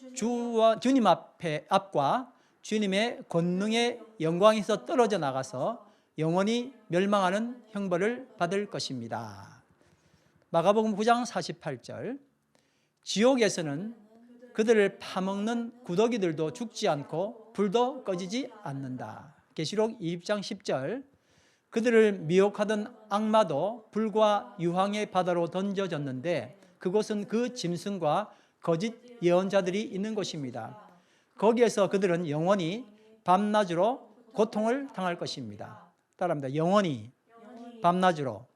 주님 앞과 주님의 권능의 영광에서 떨어져 나가서 영원히 멸망하는 형벌을 받을 것입니다. 마가복음 9장 48절. 지옥에서는 그들을 파먹는 구더기들도 죽지 않고 불도 꺼지지 않는다. 계시록 20장 10절. 그들을 미혹하던 악마도 불과 유황의 바다로 던져졌는데 그곳은 그 짐승과 거짓 예언자들이 있는 곳입니다. 거기에서 그들은 영원히 밤낮으로 고통을 당할 것입니다. 따라합니다. 영원히 밤낮으로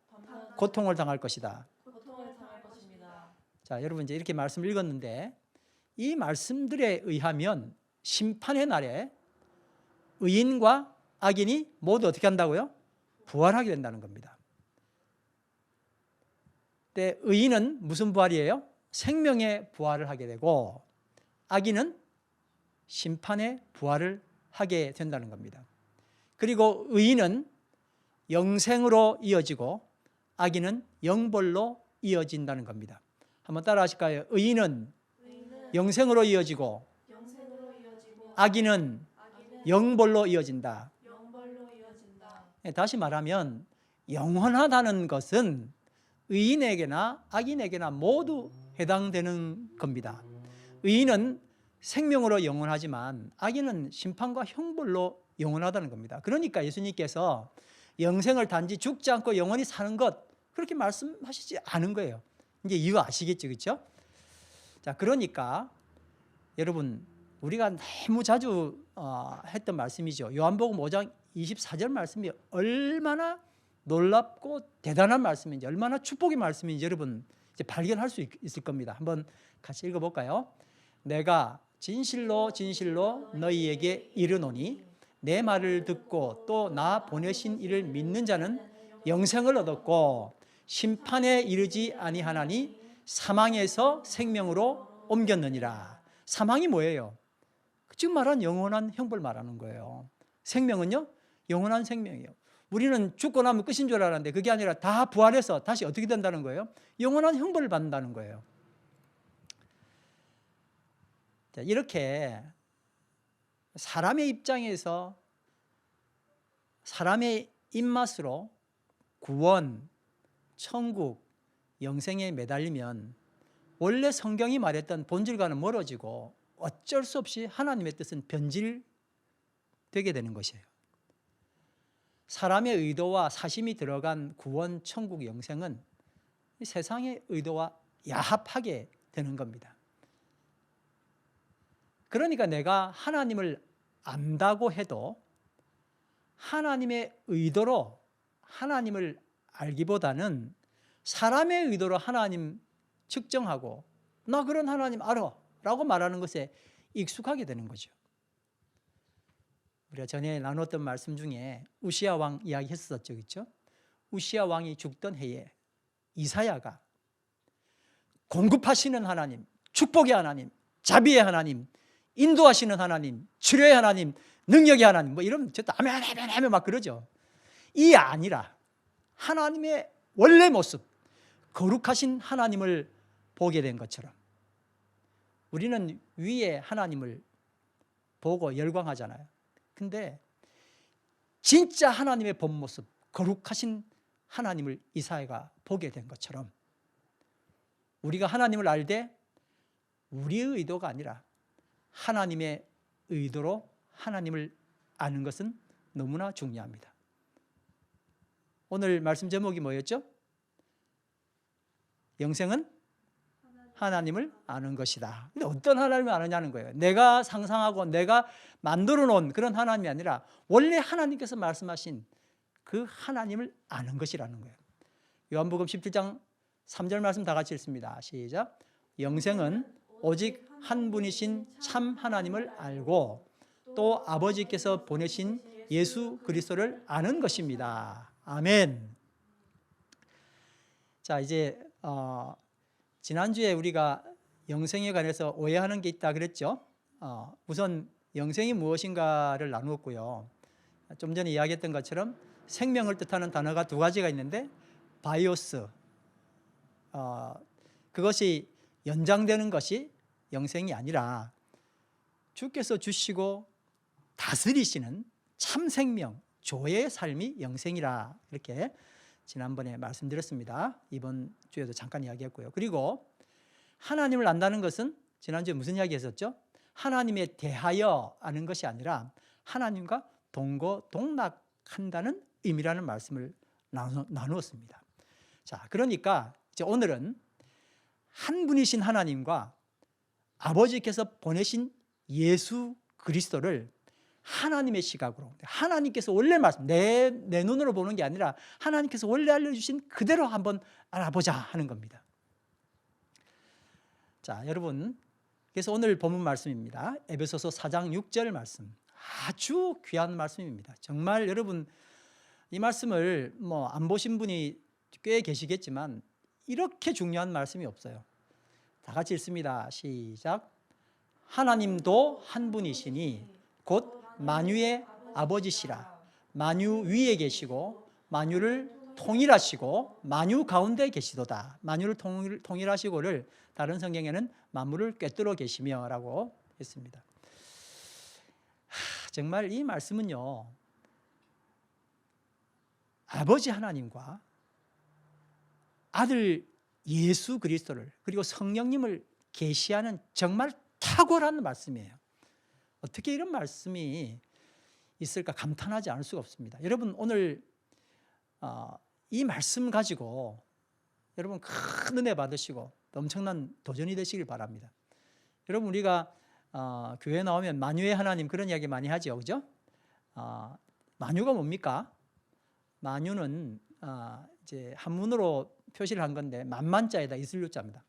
고통을 당할 것이다. 자, 여러분 이제 이렇게 말씀을 읽었는데 이 말씀들에 의하면 심판의 날에 의인과 악인이 모두 어떻게 한다고요? 부활하게 된다는 겁니다. 근데 의인은 무슨 부활이에요? 생명의 부활을 하게 되고 악인은 심판의 부활을 하게 된다는 겁니다. 그리고 의인은 영생으로 이어지고 악인은 영벌로 이어진다는 겁니다. 한번 따라 하실까요? 의인은 영생으로 이어지고 악인은 영벌로 이어진다. 다시 말하면 영원하다는 것은 의인에게나 악인에게나 모두 해당되는 겁니다. 의인은 생명으로 영원하지만 악인은 심판과 형벌로 영원하다는 겁니다. 그러니까 예수님께서 영생을 단지 죽지 않고 영원히 사는 것 그렇게 말씀하시지 않은 거예요. 이제 이유 아시겠죠, 그렇죠? 자, 그러니까 여러분 우리가 너무 자주 했던 말씀이죠. 요한복음 5장 24절 말씀이 얼마나 놀랍고 대단한 말씀인지, 얼마나 축복의 말씀인지 여러분 이제 발견할 수 있을 겁니다. 한번 같이 읽어볼까요? 내가 진실로 진실로 너희에게 이르노니 내 말을 듣고 또 나 보내신 이를 믿는 자는 영생을 얻었고 심판에 이르지 아니하나니 사망에서 생명으로 옮겼느니라. 사망이 뭐예요? 지금 말한 영원한 형벌 말하는 거예요. 생명은요? 영원한 생명이에요. 우리는 죽고 나면 끝인 줄 알았는데 그게 아니라 다 부활해서 다시 어떻게 된다는 거예요? 영원한 형벌을 받는다는 거예요. 자, 이렇게 사람의 입장에서 사람의 입맛으로 구원, 천국, 영생에 매달리면 원래 성경이 말했던 본질과는 멀어지고 어쩔 수 없이 하나님의 뜻은 변질되게 되는 것이에요. 사람의 의도와 사심이 들어간 구원, 천국, 영생은 세상의 의도와 야합하게 되는 겁니다. 그러니까 내가 하나님을 안다고 해도 하나님의 의도로 하나님을 알기보다는 사람의 의도로 하나님 측정하고 나 그런 하나님 알아 라고 말하는 것에 익숙하게 되는 거죠. 우리가 전에 나눴던 말씀 중에 우시야 왕 이야기 했었죠, 그렇죠? 우시야 왕이 죽던 해에 이사야가 공급하시는 하나님, 축복의 하나님, 자비의 하나님, 인도하시는 하나님, 치료의 하나님, 능력의 하나님 뭐 이러면 저 아멘 아멘 아멘 막 그러죠. 이 아니라 하나님의 원래 모습, 거룩하신 하나님을 보게 된 것처럼 우리는 위에 하나님을 보고 열광하잖아요. 근데 진짜 하나님의 본 모습, 거룩하신 하나님을 이사야가 보게 된 것처럼 우리가 하나님을 알되 우리의 의도가 아니라 하나님의 의도로 하나님을 아는 것은 너무나 중요합니다. 오늘 말씀 제목이 뭐였죠? 영생은 하나님을 아는 것이다. 근데 어떤 하나님을 아느냐는 거예요. 내가 상상하고 내가 만들어 놓은 그런 하나님이 아니라 원래 하나님께서 말씀하신 그 하나님을 아는 것이라는 거예요. 요한복음 17장 3절 말씀 다 같이 읽습니다. 시작. 영생은 오직 한 분이신 참 하나님을 알고 또 아버지께서 보내신 예수 그리스도를 아는 것입니다. 아멘. 자, 이제 지난주에 우리가 영생에 관해서 오해하는 게 있다 그랬죠. 우선 영생이 무엇인가를 나누었고요. 좀 전에 이야기했던 것처럼 생명을 뜻하는 단어가 두 가지가 있는데 바이오스, 그것이 연장되는 것이 영생이 아니라 주께서 주시고 다스리시는 참 생명, 조의 삶이 영생이라 이렇게 지난번에 말씀드렸습니다. 이번 주에도 잠깐 이야기했고요. 그리고 하나님을 안다는 것은 지난주에 무슨 이야기 했었죠? 하나님에 대하여 아는 것이 아니라 하나님과 동거동락한다는 의미라는 말씀을 나누었습니다. 자, 그러니까 이제 오늘은 한 분이신 하나님과 아버지께서 보내신 예수 그리스도를 하나님의 시각으로, 하나님께서 원래 말씀, 내 눈으로 보는 게 아니라 하나님께서 원래 알려주신 그대로 한번 알아보자 하는 겁니다. 자, 여러분, 그래서 오늘 본문 말씀입니다. 에베소서 4장 6절 말씀, 아주 귀한 말씀입니다. 정말 여러분 이 말씀을 뭐 안 보신 분이 꽤 계시겠지만 이렇게 중요한 말씀이 없어요. 다 같이 읽습니다. 시작. 하나님도 한 분이시니 곧 만유의 아버지시라. 만유 위에 계시고 만유를 통일하시고 만유 가운데 계시도다. 만유를 통일하시고를 다른 성경에는 만물을 꿰뚫어 계시며라고 했습니다. 정말 이 말씀은요, 아버지 하나님과 아들 예수 그리스도를 그리고 성령님을 계시하는 정말 탁월한 말씀이에요. 어떻게 이런 말씀이 있을까 감탄하지 않을 수가 없습니다. 여러분 오늘 이 말씀 가지고 여러분 큰 은혜 받으시고 엄청난 도전이 되시길 바랍니다. 여러분 우리가 교회 나오면 만유의 하나님 그런 이야기 많이 하죠, 그죠? 만유가 뭡니까? 만유는 이제 한문으로 표시를 한 건데 만만자에다 이슬유자입니다.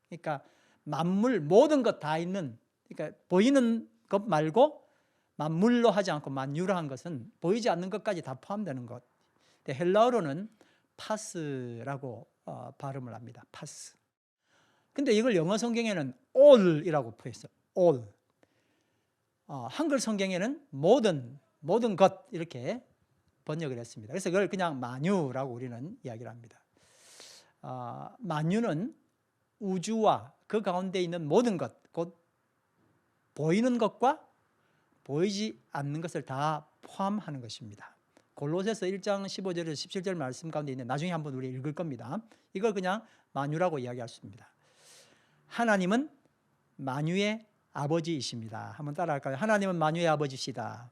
그러니까 만물 모든 것 다 있는, 그러니까 보이는 것 말고 만물로 하지 않고 만유로 한 것은 보이지 않는 것까지 다 포함되는 것. 헬라어로는 파스라고 발음을 합니다. 파스. 근데 이걸 영어 성경에는 all이라고 표했어요. all. 한글 성경에는 모든 것 이렇게 번역을 했습니다. 그래서 그걸 그냥 만유라고 우리는 이야기를 합니다. 만유는 우주와 그 가운데 있는 모든 것, 곧 보이는 것과 보이지 않는 것을 다 포함하는 것입니다. 골로새서 1장 15절에서 17절 말씀 가운데 있는, 나중에 한번 우리 읽을 겁니다. 이걸 그냥 만유라고 이야기할 수 있습니다. 하나님은 만유의 아버지이십니다. 한번 따라할까요? 하나님은 만유의 아버지시다.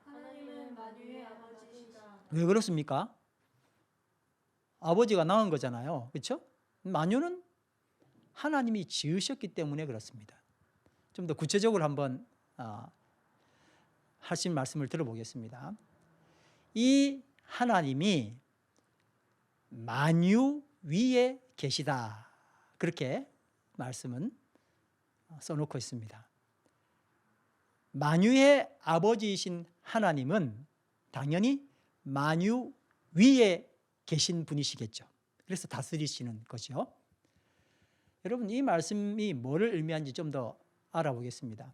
하나님은 만유의 아버지시다. 왜 그렇습니까? 아버지가 낳은 거잖아요. 그렇죠? 만유는 하나님이 지으셨기 때문에 그렇습니다. 좀 더 구체적으로 한번 하신 말씀을 들어보겠습니다. 이 하나님이 만유 위에 계시다. 그렇게 말씀은 써놓고 있습니다. 만유의 아버지이신 하나님은 당연히 만유 위에 계신 분이시겠죠. 그래서 다스리시는 거죠. 여러분 이 말씀이 뭐를 의미하는지 좀 더 알아보겠습니다.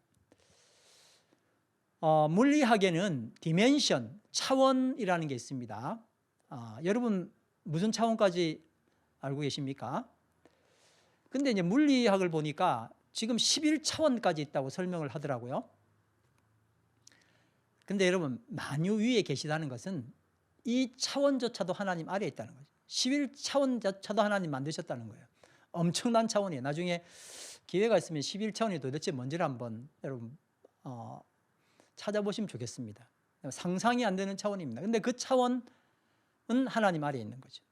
물리학에는 디멘션, 차원이라는 게 있습니다. 여러분 무슨 차원까지 알고 계십니까? 근데 이제 물리학을 보니까 지금 11차원까지 있다고 설명을 하더라고요. 근데 여러분 만유 위에 계시다는 것은 이 차원조차도 하나님 아래에 있다는 거죠. 11차원조차도 하나님 만드셨다는 거예요. 엄청난 차원이에요. 나중에 기회가 있으면 11차원이 도대체 뭔지를 한번 여러분 찾아보시면 좋겠습니다. 상상이 안 되는 차원입니다. 근데 그 차원은 하나님 아래에 있는 거죠.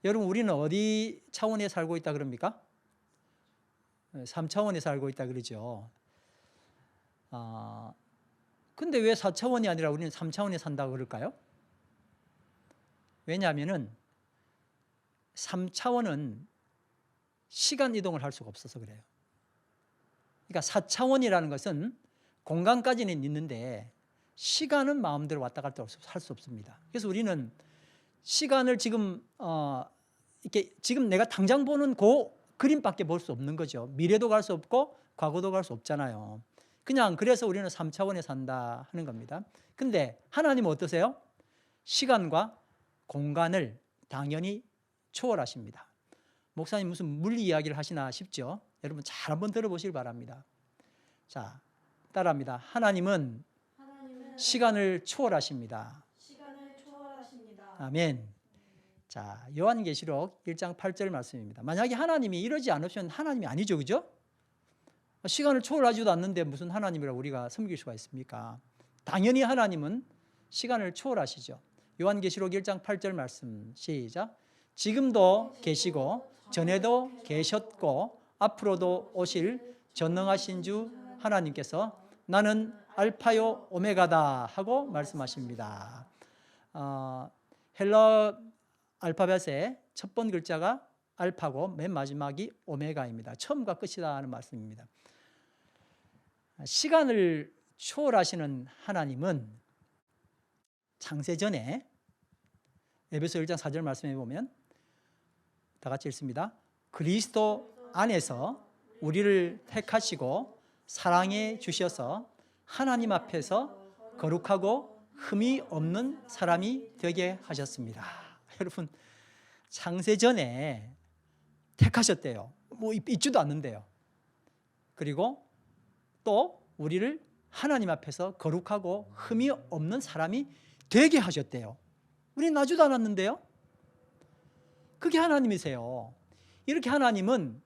여러분 우리는 어디 차원에 살고 있다 그럽니까? 3차원에 살고 있다 그러죠. 근데 왜 4차원이 아니라 우리는 3차원에 산다고 그럴까요? 왜냐하면은 3차원은 시간 이동을 할 수가 없어서 그래요. 그러니까 4차원이라는 것은 공간까지는 있는데 시간은 마음대로 왔다 갔다 할 수 없습니다. 그래서 우리는 시간을 지금 이렇게 지금 내가 당장 보는 그 그림밖에 볼 수 없는 거죠. 미래도 갈 수 없고 과거도 갈 수 없잖아요. 그냥 그래서 우리는 3차원에 산다 하는 겁니다. 근데 하나님은 어떠세요? 시간과 공간을 당연히 초월하십니다. 목사님 무슨 물리 이야기를 하시나 싶죠? 여러분 잘 한번 들어보시길 바랍니다. 자, 따라합니다. 하나님은 시간을 초월하십니다. 시간을 초월하십니다. 아멘. 자, 요한계시록 1장 8절 말씀입니다. 만약에 하나님이 이러지 않으시면 하나님이 아니죠, 그죠? 시간을 초월하지도 않는데 무슨 하나님이라고 우리가 섬길 수가 있습니까? 당연히 하나님은 시간을 초월하시죠. 요한계시록 1장 8절 말씀 시작. 지금도 계시고 전에도 계셨고 앞으로도 오실 전능하신 주 하나님께서 나는 알파요 오메가다 하고 말씀하십니다. 헬라 알파벳의 첫 번 글자가 알파고 맨 마지막이 오메가입니다. 처음과 끝이다 하는 말씀입니다. 시간을 초월하시는 하나님은 창세전에 에베소 1장 4절 말씀해 보면 다 같이 읽습니다. 그리스도 안에서 우리를 택하시고 사랑해 주셔서 하나님 앞에서 거룩하고 흠이 없는 사람이 되게 하셨습니다. 여러분 창세 전에 택하셨대요. 뭐 있지도 않는데요. 그리고 또 우리를 하나님 앞에서 거룩하고 흠이 없는 사람이 되게 하셨대요. 우리 나지도 않았는데요. 그게 하나님이세요. 이렇게 하나님은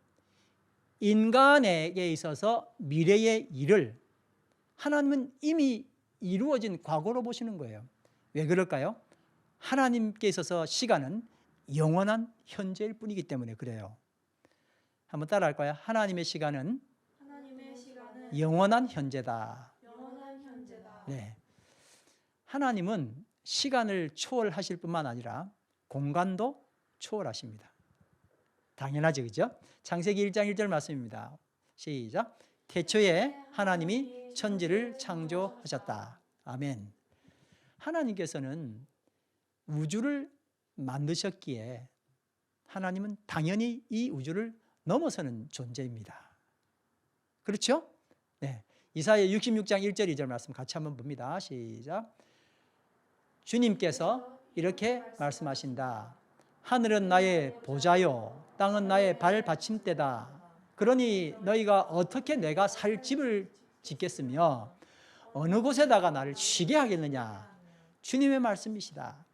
인간에게 있어서 미래의 일을 하나님은 이미 이루어진 과거로 보시는 거예요. 왜 그럴까요? 하나님께 있어서 시간은 영원한 현재일 뿐이기 때문에 그래요. 한번 따라할까요? 하나님의 시간은 하나님의 시간은 영원한 현재다. 영원한 현재다. 네. 하나님은 시간을 초월하실 뿐만 아니라 공간도 초월하십니다. 당연하죠, 그죠? 창세기 1장 1절 말씀입니다. 시작. 태초에 하나님이 천지를 창조하셨다. 아멘. 하나님께서는 우주를 만드셨기에 하나님은 당연히 이 우주를 넘어서는 존재입니다. 그렇죠? 네. 이사야 66장 1절 2절 말씀 같이 한번 봅니다. 시작. 주님께서 이렇게 말씀하신다. 하늘은 나의 보좌요, 땅은 나의 발받침대다. 그러니 너희가 어떻게 내가 살 집을 짓겠으며 어느 곳에다가 나를 쉬게 하겠느냐. 주님의 말씀이시다.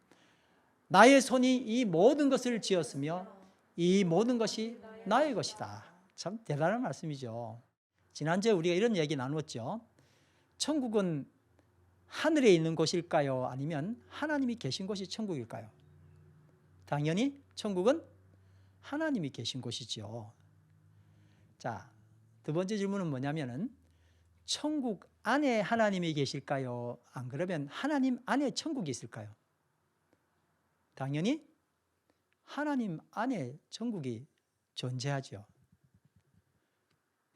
나의 손이 이 모든 것을 지었으며 이 모든 것이 나의 것이다. 참 대단한 말씀이죠. 지난주에 우리가 이런 얘기 나누었죠. 천국은 하늘에 있는 곳일까요? 아니면 하나님이 계신 곳이 천국일까요? 당연히 천국은 하나님이 계신 곳이죠. 자, 두 번째 질문은 뭐냐면은 천국 안에 하나님이 계실까요? 안 그러면 하나님 안에 천국이 있을까요? 당연히 하나님 안에 천국이 존재하죠.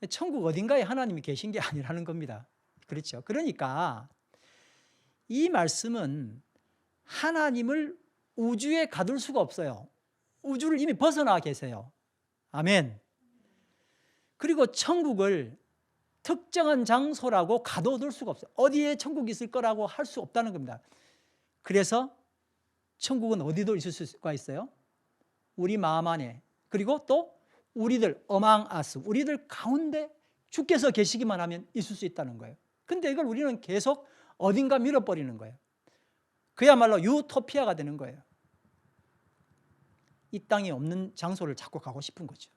천국 어딘가에 하나님이 계신 게 아니라는 겁니다. 그렇죠? 그러니까 이 말씀은 하나님을 우주에 가둘 수가 없어요. 우주를 이미 벗어나 계세요. 아멘. 그리고 천국을 특정한 장소라고 가둬둘 수가 없어요. 어디에 천국이 있을 거라고 할 수 없다는 겁니다. 그래서 천국은 어디도 있을 수가 있어요? 우리 마음 안에, 그리고 또 우리들 among us, 우리들 가운데 주께서 계시기만 하면 있을 수 있다는 거예요. 근데 이걸 우리는 계속 어딘가 밀어버리는 거예요. 그야말로 유토피아가 되는 거예요. 이 땅이 없는 장소를 자꾸 가고 싶은 거죠.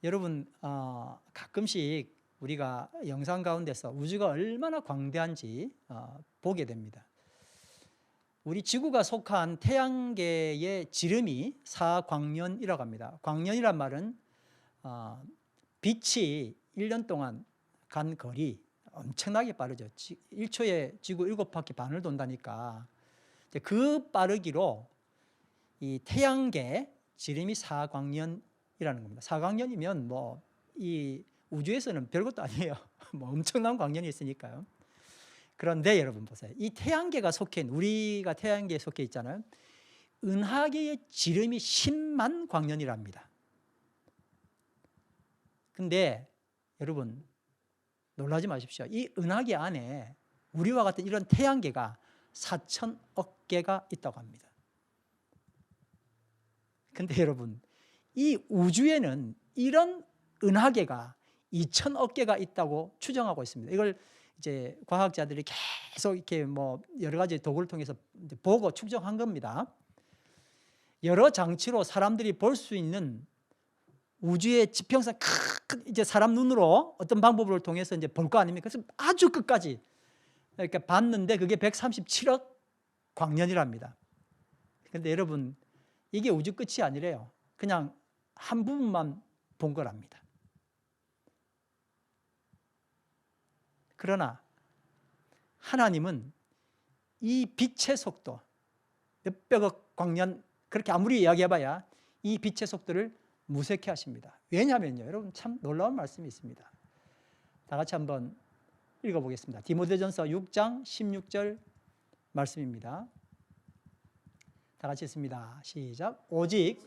여러분, 가끔씩 우리가 영상 가운데서 우주가 얼마나 광대한지 보게 됩니다. 우리 지구가 속한 태양계의 지름이 사광년이라고 합니다. 광년이란 말은 빛이 1년 동안 간 거리 엄청나게 빠르죠. 1초에 지구 7바퀴 반을 돈다니까 그 빠르기로 이 태양계 지름이 사광년이라는 겁니다. 사광년이면 뭐 이 우주에서는 별것도 아니에요. 뭐 엄청난 광년이 있으니까요. 그런데 여러분 보세요. 이 태양계가 속해 있는, 우리가 태양계에 속해 있잖아요. 은하계의 지름이 10만 광년이랍니다. 근데 여러분 놀라지 마십시오. 이 은하계 안에 우리와 같은 이런 태양계가 4천억 개가 있다고 합니다. 근데 여러분 이 우주에는 이런 은하계가 2천억 개가 있다고 추정하고 있습니다. 이걸 이제 과학자들이 계속 이렇게 뭐 여러 가지 도구를 통해서 보고 측정한 겁니다. 여러 장치로 사람들이 볼 수 있는 우주의 지평선 큰 이제 사람 눈으로 어떤 방법을 통해서 이제 볼 거 아닙니까? 그래서 아주 끝까지 이렇게 봤는데 그게 137억 광년이랍니다. 그런데 여러분 이게 우주 끝이 아니래요. 그냥 한 부분만 본 거랍니다. 그러나 하나님은 이 빛의 속도 몇백억 광년 그렇게 아무리 이야기해봐야 이 빛의 속도를 무색해 하십니다. 왜냐하면요 여러분 참 놀라운 말씀이 있습니다. 다 같이 한번 읽어보겠습니다. 디모데전서 6장 16절 말씀입니다. 다 같이 읽습니다. 시작. 오직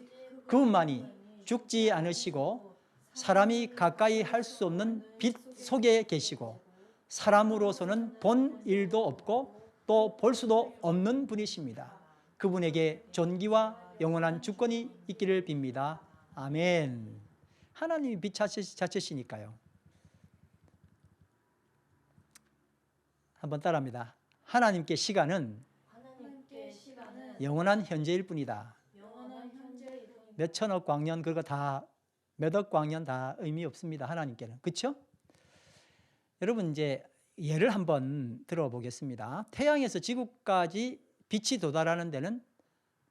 그분만이 죽지 않으시고 사람이 가까이 할 수 없는 빛 속에 계시고 사람으로서는 본 일도 없고 또 볼 수도 없는 분이십니다. 그분에게 존귀와 영원한 주권이 있기를 빕니다. 아멘. 하나님이 빛 자체시니까요. 한번 따라합니다. 하나님께 시간은 영원한 현재일 뿐이다. 몇 천억 광년 그거 다 몇 억 광년 다 의미 없습니다. 하나님께는. 그렇죠? 여러분 이제 예를 한번 들어보겠습니다. 태양에서 지구까지 빛이 도달하는 데는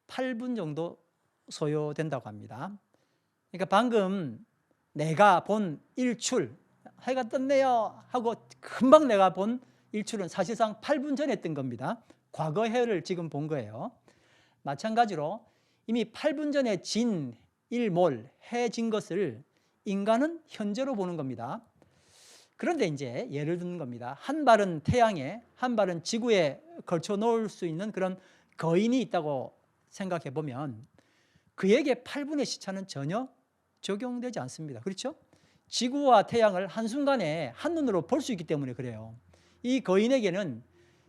8분 정도 소요된다고 합니다. 그러니까 방금 내가 본 일출, 해가 떴네요 하고 금방 내가 본 일출은 사실상 8분 전에 뜬 겁니다. 과거 해를 지금 본 거예요. 마찬가지로 이미 8분 전에 진 일몰, 해 진 것을 인간은 현재로 보는 겁니다. 그런데 이제 예를 드는 겁니다. 한 발은 태양에, 한 발은 지구에 걸쳐 놓을 수 있는 그런 거인이 있다고 생각해 보면 그에게 8분의 시차는 전혀 적용되지 않습니다. 그렇죠? 지구와 태양을 한순간에 한눈으로 볼 수 있기 때문에 그래요. 이 거인에게는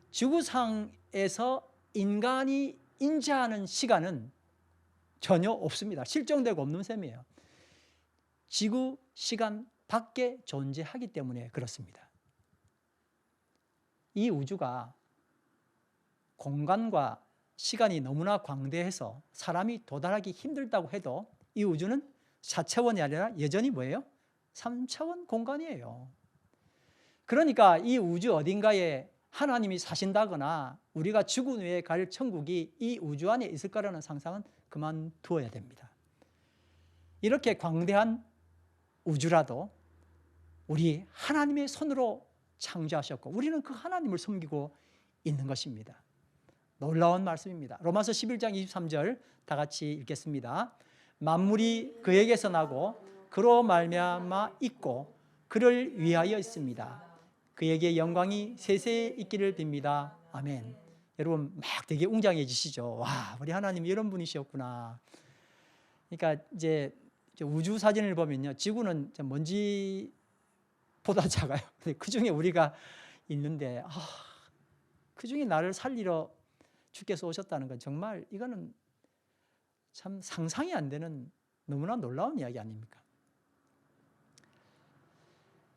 지구상에서 인간이 인지하는 시간은 전혀 없습니다. 실종되고 없는 셈이에요. 지구 시간 밖에 존재하기 때문에 그렇습니다. 이 우주가 공간과 시간이 너무나 광대해서 사람이 도달하기 힘들다고 해도 이 우주는 4차원이 아니라 여전히 뭐예요? 3차원 공간이에요. 그러니까 이 우주 어딘가에 하나님이 사신다거나 우리가 죽은 후에 갈 천국이 이 우주 안에 있을 거라는 상상은 그만두어야 됩니다. 이렇게 광대한 우주라도 우리 하나님의 손으로 창조하셨고 우리는 그 하나님을 섬기고 있는 것입니다. 놀라운 말씀입니다. 로마서 11장 23절 다 같이 읽겠습니다. 만물이 그에게서 나고 그로 말미암아 있고 그를 위하여 있습니다. 그에게 영광이 세세에 있기를 빕니다. 아멘. 여러분 막 되게 웅장해지시죠. 와, 우리 하나님이 이런 분이셨구나. 그러니까 이제 우주 사진을 보면요, 지구는 먼지보다 작아요. 그 중에 우리가 있는데, 그 중에 나를 살리러 주께서 오셨다는 건 정말 이거는 참 상상이 안 되는 너무나 놀라운 이야기 아닙니까?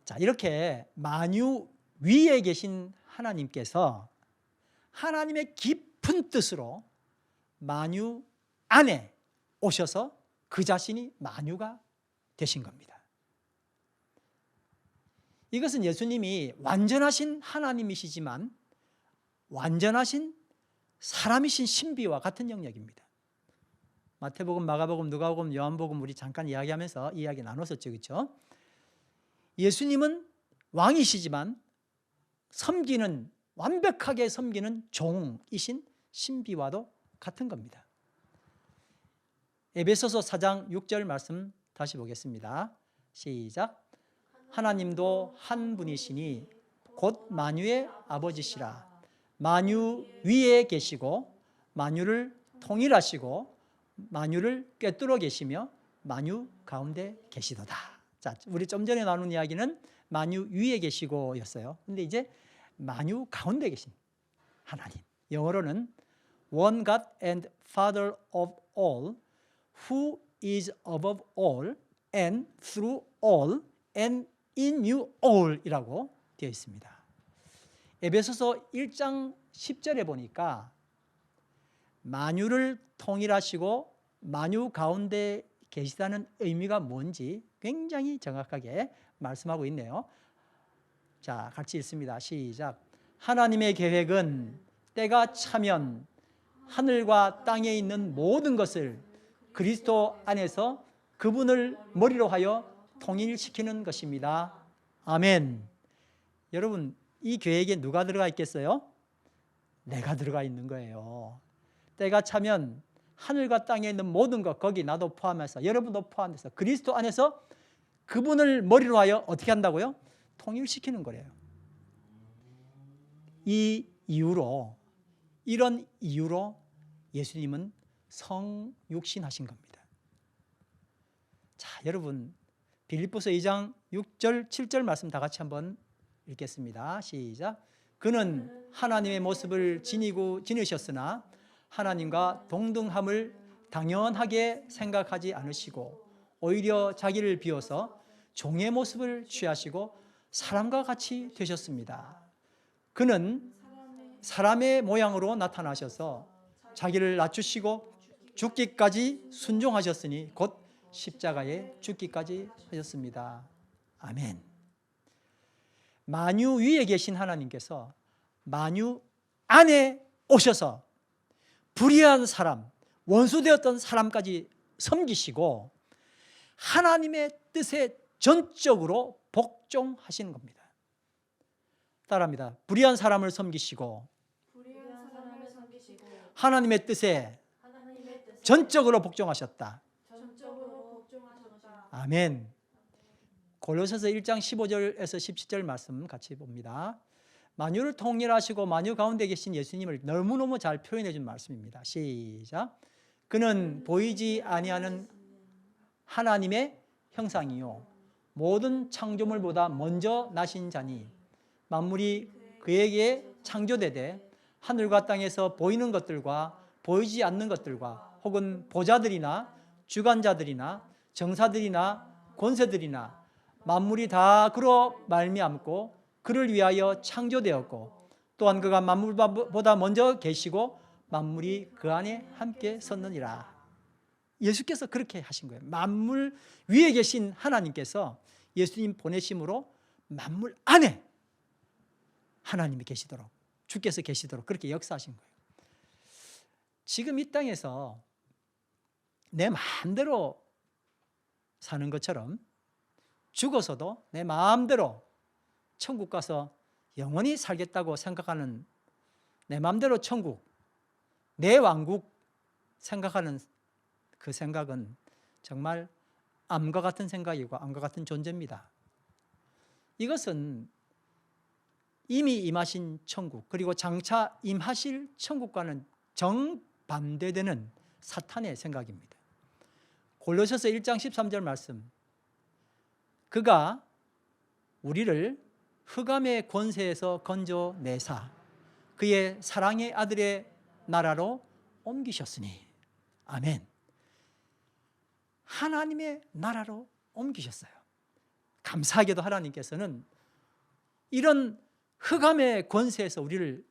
자, 이렇게 만유 위에 계신 하나님께서 하나님의 깊은 뜻으로 만유 안에 오셔서 그 자신이 만유가 되신 겁니다. 이것은 예수님이 완전하신 하나님이시지만 완전하신 사람이신 신비와 같은 영역입니다. 마태복음, 마가복음, 누가복음, 요한복음 우리 잠깐 이야기하면서 이야기 나눴었죠. 그렇죠? 예수님은 왕이시지만 완벽하게 섬기는 종이신 신비와도 같은 겁니다. 에베소서 4장 6절 말씀 다시 보겠습니다. 시작. 하나님도 한 분이시니 곧 만유의 아버지시라. 만유 위에 계시고 만유를 통일하시고 만유를 꿰뚫어 계시며 만유 가운데 계시도다. 자, 우리 좀 전에 나눈 이야기는 만유 위에 계시고였어요. 근데 이제 만유 가운데 계신 하나님. 영어로는 One God and Father of all, who is above all and through all and in you all 이라고 되어 있습니다. 에베소서 1장 10절에 보니까 만유를 통일하시고 만유 가운데 계시다는 의미가 뭔지 굉장히 정확하게 말씀하고 있네요. 자, 같이 읽습니다. 시작. 하나님의 계획은 때가 차면 하늘과 땅에 있는 모든 것을 그리스도 안에서 그분을 머리로 하여 통일시키는 것입니다. 아멘. 여러분, 이 계획에 누가 들어가 있겠어요? 내가 들어가 있는 거예요. 때가 차면 하늘과 땅에 있는 모든 것, 거기 나도 포함해서 여러분도 포함해서 그리스도 안에서 그분을 머리로 하여 어떻게 한다고요? 통일시키는 거래요. 이런 이유로 예수님은 성육신하신 겁니다. 자, 여러분 빌립보서 2장 6절 7절 말씀 다 같이 한번 읽겠습니다. 시작. 그는 하나님의 모습을 지니셨으나 하나님과 동등함을 당연하게 생각하지 않으시고 오히려 자기를 비워서 종의 모습을 취하시고 사람과 같이 되셨습니다. 그는 사람의 모양으로 나타나셔서 자기를 낮추시고 죽기까지 순종하셨으니 곧 십자가에 죽기까지 하셨습니다. 아멘. 만유 위에 계신 하나님께서 만유 안에 오셔서 불의한 사람, 원수되었던 사람까지 섬기시고 하나님의 뜻에 전적으로 복종하시는 겁니다. 따라합니다. 불의한 사람을 섬기시고 하나님의 뜻에 전적으로 복종하셨다. 아멘. 골로새서 1장 15절에서 17절 말씀 같이 봅니다. 만유를 통일하시고 만유 가운데 계신 예수님을 너무너무 잘 표현해 준 말씀입니다. 시작. 그는 보이지 아니하는 하나님의 형상이요 모든 창조물보다 먼저 나신 자니 만물이 그에게 창조되되 하늘과 땅에서 보이는 것들과 보이지 않는 것들과 혹은 보좌들이나 주관자들이나 정사들이나 권세들이나 만물이 다 그로 말미암고 그를 위하여 창조되었고 또한 그가 만물보다 먼저 계시고 만물이 그 안에 함께 섰느니라. 예수께서 그렇게 하신 거예요. 만물 위에 계신 하나님께서 예수님 보내심으로 만물 안에 하나님이 계시도록 주께서 계시도록 그렇게 역사하신 거예요. 지금 이 땅에서 내 마음대로 사는 것처럼 죽어서도 내 마음대로 천국 가서 영원히 살겠다고 생각하는 내 마음대로 천국, 내 왕국 생각하는 그 생각은 정말 암과 같은 생각이고 암과 같은 존재입니다. 이것은 이미 임하신 천국 그리고 장차 임하실 천국과는 정반대되는 사탄의 생각입니다. 골로새서 1장 13절 말씀, 그가 우리를 흑암의 권세에서 건져내사 그의 사랑의 아들의 나라로 옮기셨으니. 아멘. 하나님의 나라로 옮기셨어요. 감사하게도 하나님께서는 이런 흑암의 권세에서 우리를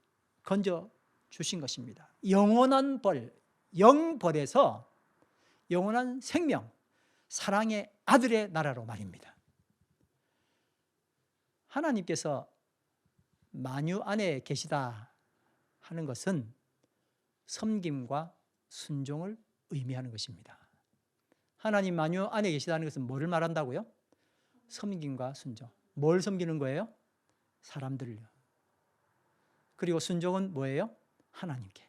건져 주신 것입니다. 영원한 벌, 영벌에서 영원한 생명, 사랑의 아들의 나라로 말입니다. 하나님께서 만유 안에 계시다 하는 것은 섬김과 순종을 의미하는 것입니다. 하나님 만유 안에 계시다는 것은 뭐를 말한다고요? 섬김과 순종. 뭘 섬기는 거예요? 사람들을요. 그리고 순종은 뭐예요? 하나님께.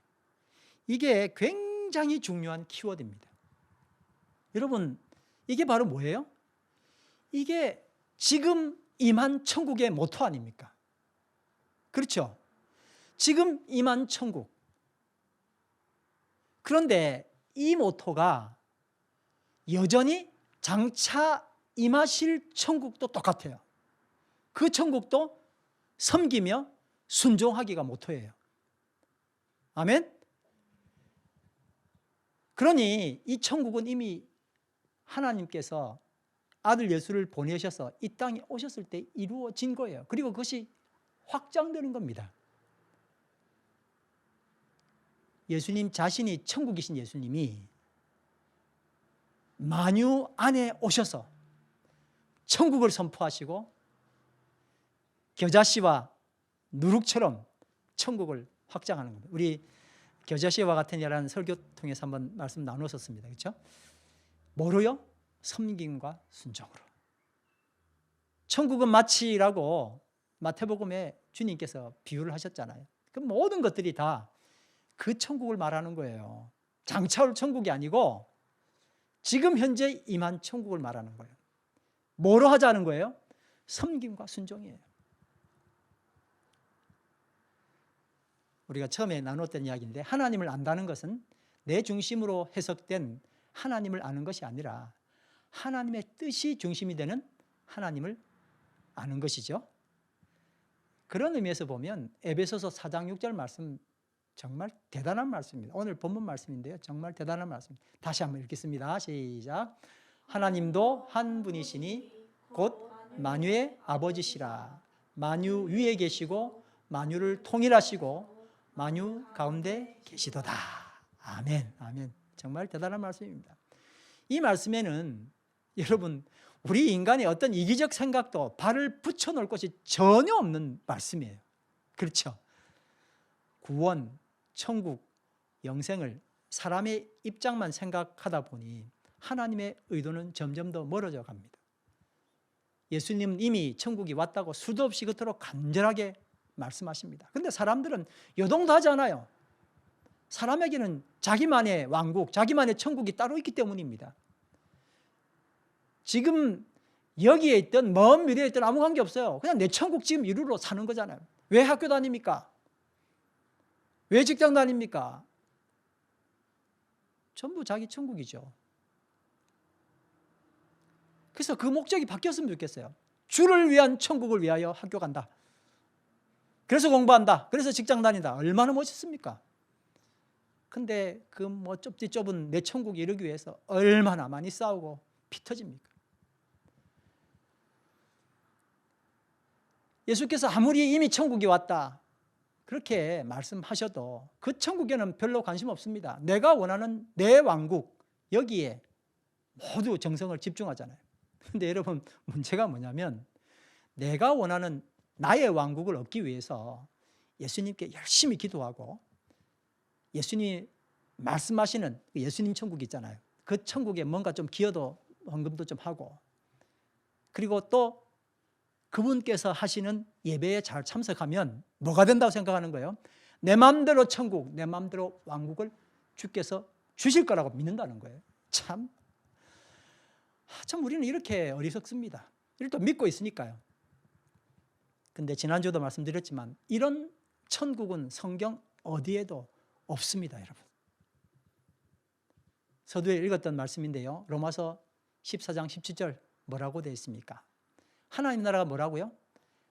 이게 굉장히 중요한 키워드입니다. 여러분, 이게 바로 뭐예요? 이게 지금 임한 천국의 모토 아닙니까? 그렇죠? 지금 임한 천국. 그런데 이 모토가 여전히 장차 임하실 천국도 똑같아요. 그 천국도 섬기며 순종하기가 모토예요. 아멘? 그러니 이 천국은 이미 하나님께서 아들 예수를 보내셔서 이 땅에 오셨을 때 이루어진 거예요. 그리고 그것이 확장되는 겁니다. 예수님 자신이 천국이신 예수님이 만유 안에 오셔서 천국을 선포하시고 겨자씨와 누룩처럼 천국을 확장하는 겁니다. 우리 겨자씨와 같은 이라는 설교 통해서 한번 말씀 나눴었습니다. 그렇죠? 뭐로요? 섬김과 순종으로. 천국은 마치라고 마태복음에 주님께서 비유를 하셨잖아요. 그 모든 것들이 다 그 천국을 말하는 거예요. 장차 올 천국이 아니고 지금 현재 임한 천국을 말하는 거예요. 뭐로 하자는 거예요? 섬김과 순종이에요. 우리가 처음에 나눴던 이야기인데 하나님을 안다는 것은 내 중심으로 해석된 하나님을 아는 것이 아니라 하나님의 뜻이 중심이 되는 하나님을 아는 것이죠. 그런 의미에서 보면 에베소서 4장 6절 말씀 정말 대단한 말씀입니다. 오늘 본문 말씀인데요. 정말 대단한 말씀입니다. 다시 한번 읽겠습니다. 시작. 하나님도 한 분이시니 곧 만유의 아버지시라. 만유 위에 계시고 만유를 통일하시고 만유 가운데 계시도다. 아멘. 아멘. 정말 대단한 말씀입니다. 이 말씀에는 여러분 우리 인간의 어떤 이기적 생각도 발을 붙여놓을 곳이 전혀 없는 말씀이에요. 그렇죠? 구원, 천국, 영생을 사람의 입장만 생각하다 보니 하나님의 의도는 점점 더 멀어져 갑니다. 예수님은 이미 천국이 왔다고 수도 없이 그토록 간절하게 말씀하십니다. 그런데 사람들은 요동도 하지 않아요. 사람에게는 자기만의 왕국, 자기만의 천국이 따로 있기 때문입니다. 지금 여기에 있든 먼 미래에 있든 아무 관계 없어요. 그냥 내 천국 지금 이루러 사는 거잖아요. 왜 학교 다닙니까? 왜 직장 다닙니까? 전부 자기 천국이죠. 그래서 그 목적이 바뀌었으면 좋겠어요. 주를 위한 천국을 위하여 학교 간다. 그래서 공부한다. 그래서 직장 다닌다. 얼마나 멋있습니까? 근데 그 뭐 좁은 내 천국 이루기 위해서 얼마나 많이 싸우고 피 터집니까? 예수께서 아무리 이미 천국이 왔다 그렇게 말씀하셔도 그 천국에는 별로 관심 없습니다. 내가 원하는 내 왕국 여기에 모두 정성을 집중하잖아요. 그런데 여러분 문제가 뭐냐면 내가 원하는 나의 왕국을 얻기 위해서 예수님께 열심히 기도하고 예수님이 말씀하시는 예수님 천국 있잖아요. 그 천국에 뭔가 좀 기여도 헌금도 좀 하고 그리고 또 그분께서 하시는 예배에 잘 참석하면 뭐가 된다고 생각하는 거예요? 내 마음대로 천국, 내 마음대로 왕국을 주께서 주실 거라고 믿는다는 거예요. 참 우리는 이렇게 어리석습니다. 이걸 또 믿고 있으니까요. 근데 지난주도 말씀드렸지만 이런 천국은 성경 어디에도 없습니다, 여러분. 서두에 읽었던 말씀인데요. 로마서 14장 17절 뭐라고 되어 있습니까? 하나님 나라가 뭐라고요?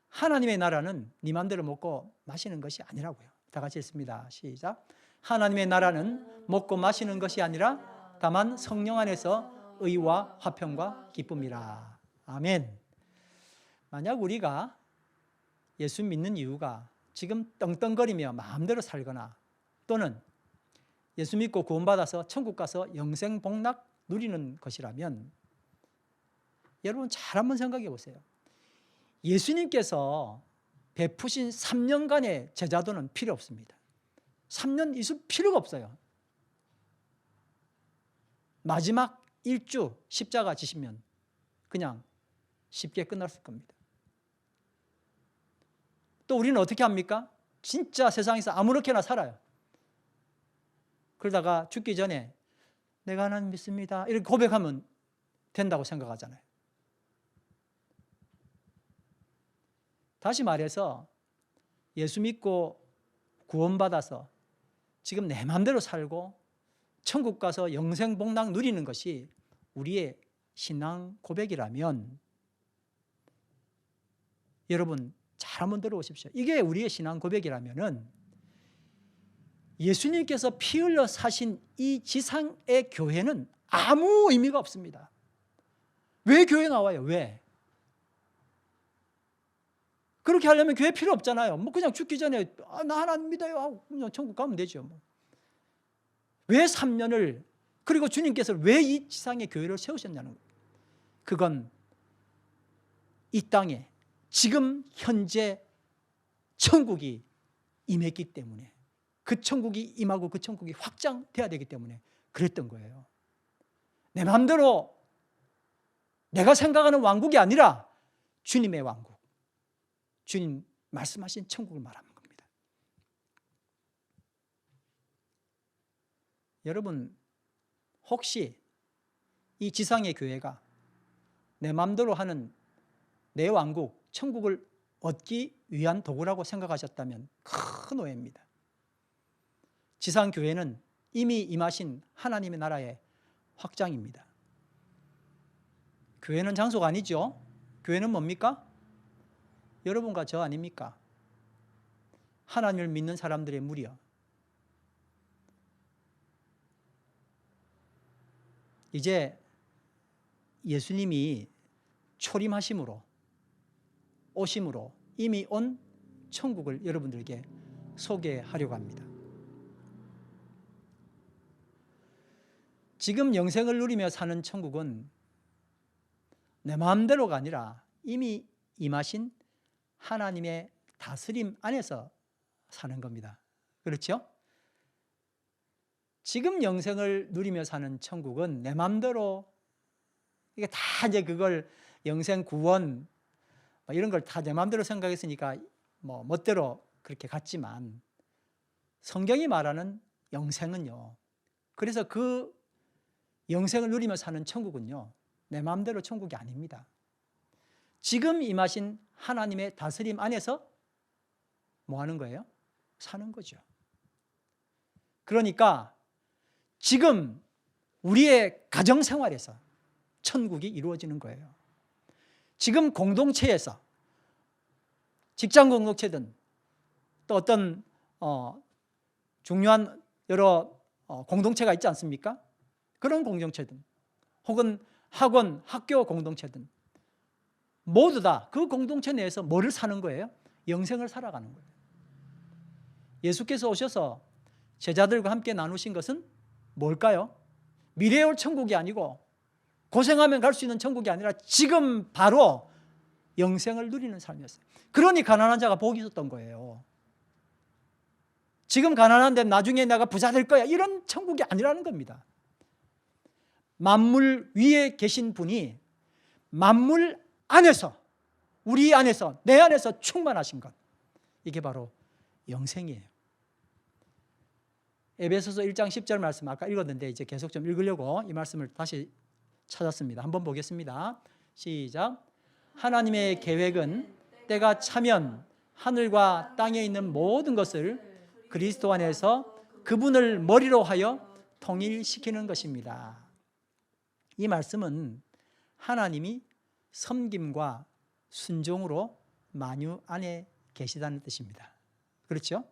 하나님의 나라는 네 맘대로 먹고 마시는 것이 아니라고요. 다 같이 읽습니다. 시작. 하나님의 나라는 먹고 마시는 것이 아니라 다만 성령 안에서 의와 화평과 기쁨이라. 아멘. 만약 우리가 예수 믿는 이유가 지금 떵떵거리며 마음대로 살거나 또는 예수 믿고 구원받아서 천국 가서 영생 복락 누리는 것이라면 여러분 잘 한번 생각해 보세요. 예수님께서 베푸신 3년간의 제자도는 필요 없습니다. 3년 있을 필요가 없어요. 마지막 일주 십자가 지시면 그냥 쉽게 끝났을 겁니다. 또 우리는 어떻게 합니까? 진짜 세상에서 아무렇게나 살아요. 그러다가 죽기 전에 내가 하나님 믿습니다 이렇게 고백하면 된다고 생각하잖아요. 다시 말해서 예수 믿고 구원받아서 지금 내 마음대로 살고 천국 가서 영생 복락 누리는 것이 우리의 신앙 고백이라면 여러분 잘 한번 들어보십시오. 이게 우리의 신앙 고백이라면은 예수님께서 피 흘려 사신 이 지상의 교회는 아무 의미가 없습니다. 왜 교회 나와요? 왜? 그렇게 하려면 교회 필요 없잖아요. 뭐 그냥 죽기 전에 나 하나님 믿어요 하고 그냥 천국 가면 되죠. 뭐. 왜 3년을 그리고 주님께서 왜 이 지상의 교회를 세우셨냐는 거예요. 그건 이 땅에 지금 현재 천국이 임했기 때문에 그 천국이 임하고 그 천국이 확장돼야 되기 때문에 그랬던 거예요. 내 마음대로 내가 생각하는 왕국이 아니라 주님의 왕국, 주님 말씀하신 천국을 말하는 겁니다. 여러분 혹시 이 지상의 교회가 내 마음대로 하는 내 왕국, 천국을 얻기 위한 도구라고 생각하셨다면 큰 오해입니다. 지상교회는 이미 임하신 하나님의 나라의 확장입니다. 교회는 장소가 아니죠. 교회는 뭡니까? 여러분과 저 아닙니까? 하나님을 믿는 사람들의 무리요. 이제 예수님이 초림하심으로 오심으로 이미 온 천국을 여러분들에게 소개하려고 합니다. 지금 영생을 누리며 사는 천국은 내 마음대로가 아니라 이미 임하신 하나님의 다스림 안에서 사는 겁니다. 그렇죠? 지금 영생을 누리며 사는 천국은 내 마음대로, 이게 다 이제 그걸 영생 구원 이런 걸 다 내 마음대로 생각했으니까 뭐 멋대로 그렇게 갔지만, 성경이 말하는 영생은요, 그래서 그 영생을 누리며 사는 천국은요, 내 마음대로 천국이 아닙니다. 지금 임하신 하나님의 다스림 안에서 뭐 하는 거예요? 사는 거죠. 그러니까 지금 우리의 가정생활에서 천국이 이루어지는 거예요. 지금 공동체에서, 직장 공동체든 또 어떤 중요한 여러 공동체가 있지 않습니까? 그런 공동체든 혹은 학원, 학교 공동체든 모두 다 그 공동체 내에서 뭐를 사는 거예요? 영생을 살아가는 거예요. 예수께서 오셔서 제자들과 함께 나누신 것은 뭘까요? 미래에 올 천국이 아니고 고생하면 갈 수 있는 천국이 아니라 지금 바로 영생을 누리는 삶이었어요. 그러니 가난한 자가 복이 있었던 거예요. 지금 가난한데 나중에 내가 부자 될 거야, 이런 천국이 아니라는 겁니다. 만물 위에 계신 분이 만물 안에서, 우리 안에서, 내 안에서 충만하신 것, 이게 바로 영생이에요. 에베소서 1장 10절 말씀 아까 읽었는데 이제 계속 좀 읽으려고 이 말씀을 다시 찾았습니다. 한번 보겠습니다. 시작. 하나님의 계획은 때가 차면 하늘과 땅에 있는 모든 것을 그리스도 안에서 그분을 머리로 하여 통일시키는 것입니다. 이 말씀은 하나님이 섬김과 순종으로 만유 안에 계시다는 뜻입니다. 그렇죠?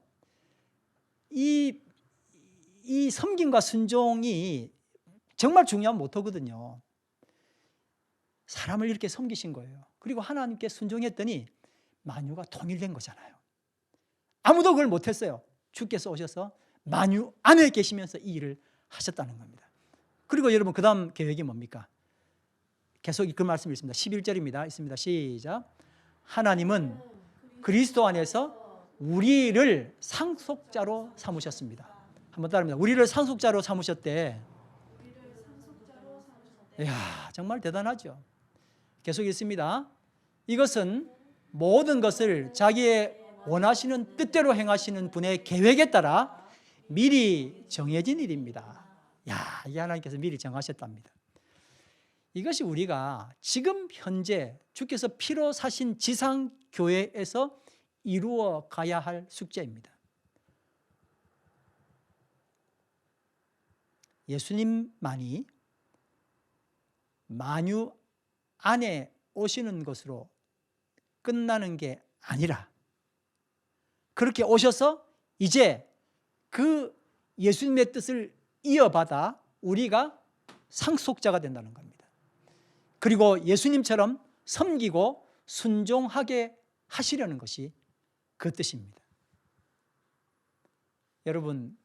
이 섬김과 순종이 정말 중요한 모토거든요. 사람을 이렇게 섬기신 거예요. 그리고 하나님께 순종했더니 만유가 통일된 거잖아요. 아무도 그걸 못했어요. 주께서 오셔서 만유 안에 계시면서 이 일을 하셨다는 겁니다. 그리고 여러분 그 다음 계획이 뭡니까? 계속 그 말씀이 있습니다. 11절입니다. 있습니다. 시작. 하나님은 그리스도 안에서 우리를 상속자로 삼으셨습니다. 한번 따라합니다. 우리를 상속자로 삼으셨대. 이야, 정말 대단하죠. 계속 있습니다. 이것은 모든 것을 자기의 원하시는 뜻대로 행하시는 분의 계획에 따라 미리 정해진 일입니다. 야, 이게 하나님께서 미리 정하셨답니다. 이것이 우리가 지금 현재 주께서 피로 사신 지상 교회에서 이루어 가야 할 숙제입니다. 예수님만이 만유 안에 오시는 것으로 끝나는 게 아니라 그렇게 오셔서 이제 그 예수님의 뜻을 이어받아 우리가 상속자가 된다는 겁니다. 그리고 예수님처럼 섬기고 순종하게 하시려는 것이 그 뜻입니다. 여러분,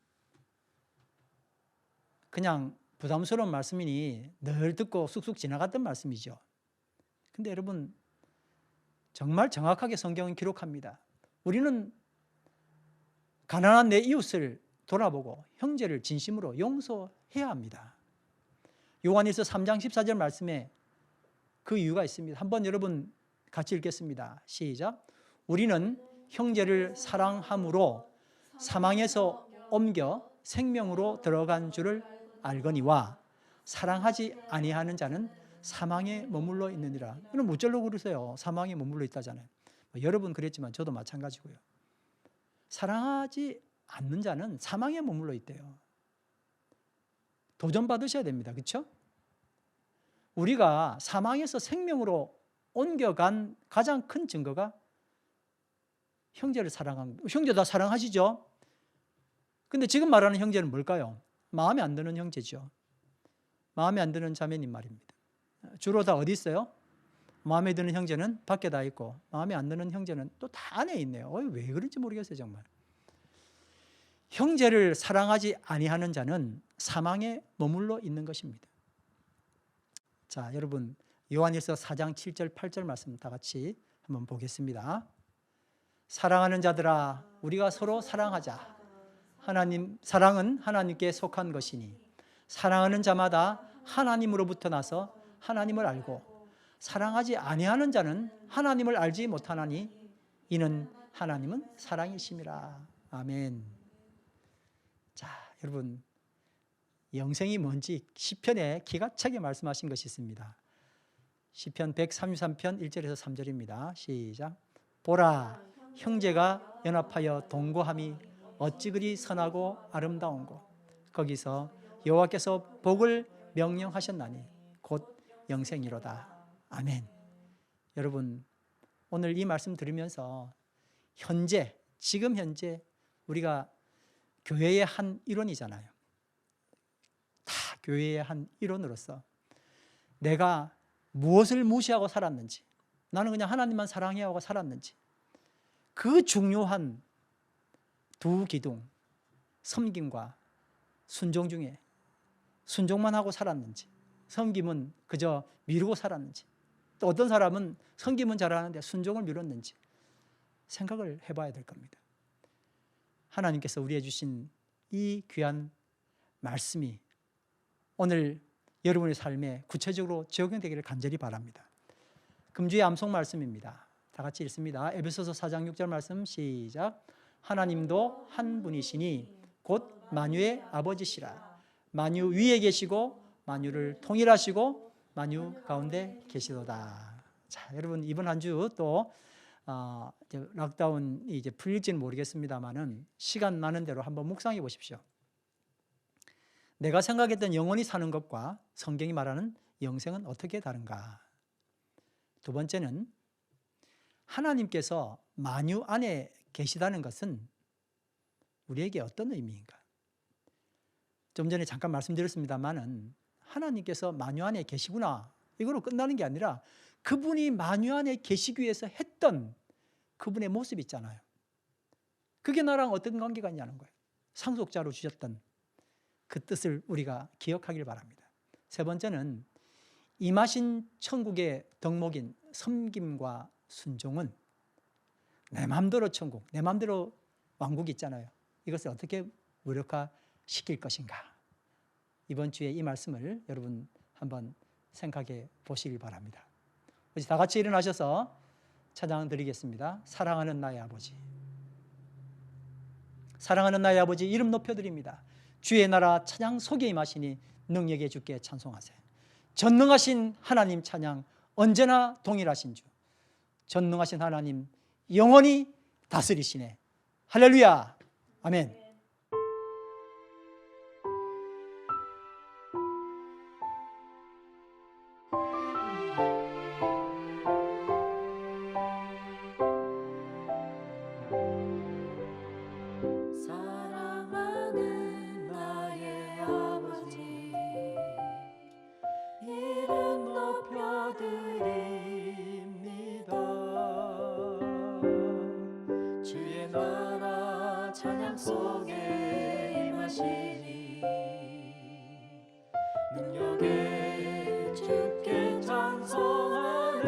그냥 부담스러운 말씀이니 늘 듣고 쑥쑥 지나갔던 말씀이죠. 근데 여러분, 정말 정확하게 성경은 기록합니다. 우리는 가난한 내 이웃을 돌아보고 형제를 진심으로 용서해야 합니다. 요한일서 3장 14절 말씀에 그 이유가 있습니다. 한번 여러분 같이 읽겠습니다. 시작. 우리는 형제를 사랑함으로 사망에서 옮겨 생명으로 들어간 줄을 알거니와 사랑하지 아니하는 자는 사망에 머물러 있느니라. 이건 무절로 그러세요. 사망에 머물러 있다잖아요. 여러분 그랬지만 저도 마찬가지고요. 사랑하지 않는 자는 사망에 머물러 있대요. 도전받으셔야 됩니다. 그렇죠? 우리가 사망에서 생명으로 옮겨간 가장 큰 증거가 형제를 사랑한, 형제 다 사랑하시죠? 근데 지금 말하는 형제는 뭘까요? 마음에 안 드는 형제죠. 마음에 안 드는 자매님 말입니다. 주로 다 어디 있어요? 마음에 드는 형제는 밖에 다 있고 마음에 안 드는 형제는 또 다 안에 있네요. 왜 그런지 모르겠어요, 정말. 형제를 사랑하지 아니하는 자는 사망에 머물러 있는 것입니다. 자, 여러분 요한일서 4장 7절 8절 말씀 다 같이 한번 보겠습니다. 사랑하는 자들아, 우리가 서로 사랑하자. 사랑은 하나님께 속한 것이니 사랑하는 자마다 하나님으로부터 나서 하나님을 알고 사랑하지 아니하는 자는 하나님을 알지 못하나니 이는 하나님은 사랑이심이라. 아멘. 자, 여러분 영생이 뭔지 시편에 기가 차게 말씀하신 것이 있습니다. 시편 133편 1절에서 3절입니다. 시작. 보라, 형제가 연합하여 동거함이 어찌 그리 선하고 아름다운고. 거기서 여호와께서 복을 명령하셨나니 곧 영생이로다. 아멘. 여러분 오늘 이 말씀 들으면서 지금 현재 우리가 교회의 한 일원이잖아요. 다 교회의 한 일원으로서 내가 무엇을 무시하고 살았는지, 나는 그냥 하나님만 사랑해야 하고 살았는지, 그 중요한 두 기둥, 섬김과 순종 중에 순종만 하고 살았는지, 섬김은 그저 미루고 살았는지, 또 어떤 사람은 섬김은 잘하는데 순종을 미뤘는지 생각을 해봐야 될 겁니다. 하나님께서 우리에게 주신 이 귀한 말씀이 오늘 여러분의 삶에 구체적으로 적용되기를 간절히 바랍니다. 금주의 암송 말씀입니다. 다 같이 읽습니다. 에베소서 4장 6절 말씀 시작. 하나님도 한 분이시니 곧 만유의 아버지시라. 만유 위에 계시고 만유를 통일하시고 만유 가운데 계시도다. 자, 여러분 이번 한 주 또 락다운이 이제 풀릴지는 모르겠습니다만은 시간 나는 대로 한번 묵상해 보십시오. 내가 생각했던 영원히 사는 것과 성경이 말하는 영생은 어떻게 다른가? 두 번째는 하나님께서 만유 안에 계시다는 것은 우리에게 어떤 의미인가? 좀 전에 잠깐 말씀드렸습니다만은 하나님께서 만유 안에 계시구나, 이거로 끝나는 게 아니라 그분이 만유 안에 계시기 위해서 했던 그분의 모습 있잖아요. 그게 나랑 어떤 관계가 있냐는 거예요. 상속자로 주셨던 그 뜻을 우리가 기억하길 바랍니다. 세 번째는 임하신 천국의 덕목인 섬김과 순종은 내 마음대로 천국, 내 마음대로 왕국이 있잖아요. 이것을 어떻게 무력화시킬 것인가? 이번 주에 이 말씀을 여러분 한번 생각해 보시길 바랍니다. 우리 다 같이 일어나셔서 찬양 드리겠습니다. 사랑하는 나의 아버지, 사랑하는 나의 아버지 이름 높여드립니다. 주의 나라 찬양 속에 임하시니 능력의 주께 찬송하세요. 전능하신 하나님 찬양, 언제나 동일하신 주, 전능하신 하나님 영원히 다스리시네. 할렐루야. 아멘. 사랑하는 나의 아버지 이름 높여드립니다. 주의 나라 찬양 속에 임하시니 능력의 주께 찬송하네.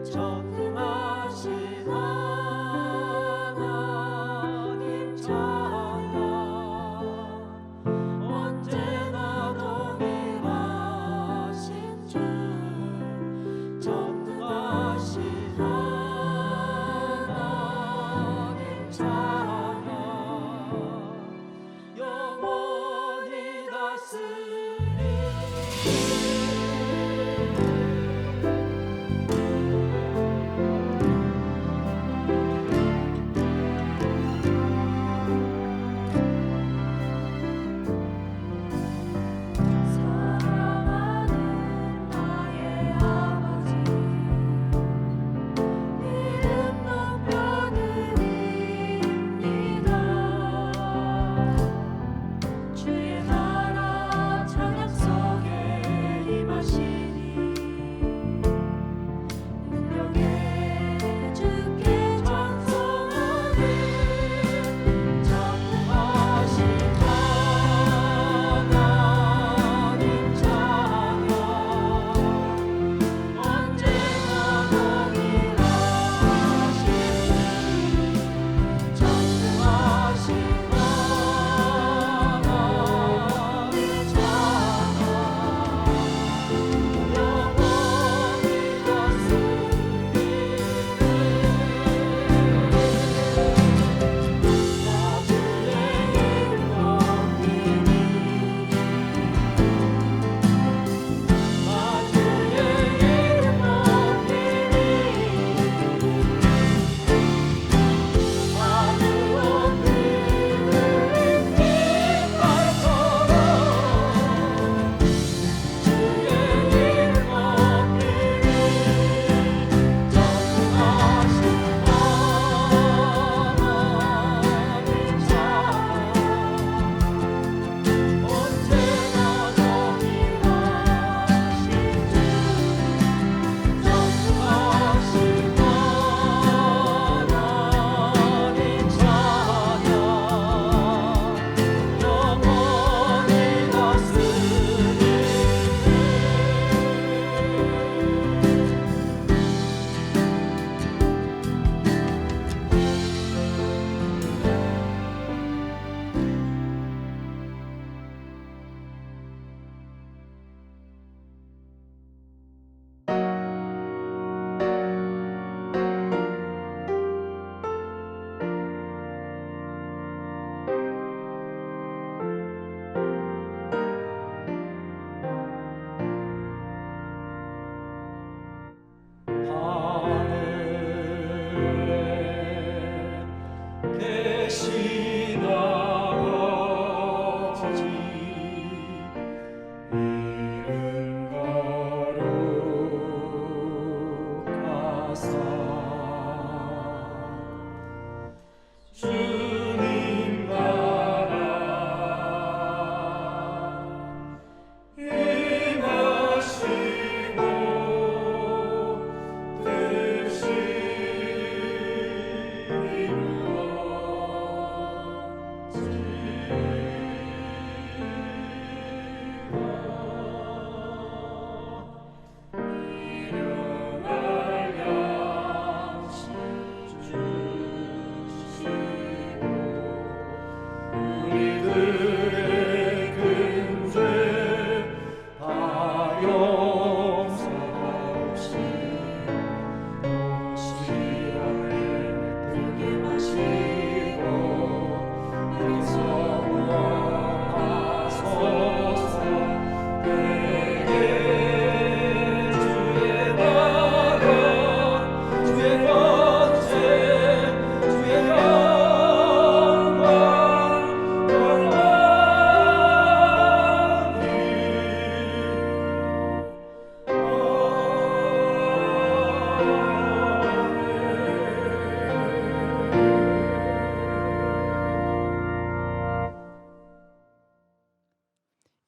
전능하신 하나님 찬양, 언제나 동일하신 주, 전능하신 하나님 찬양,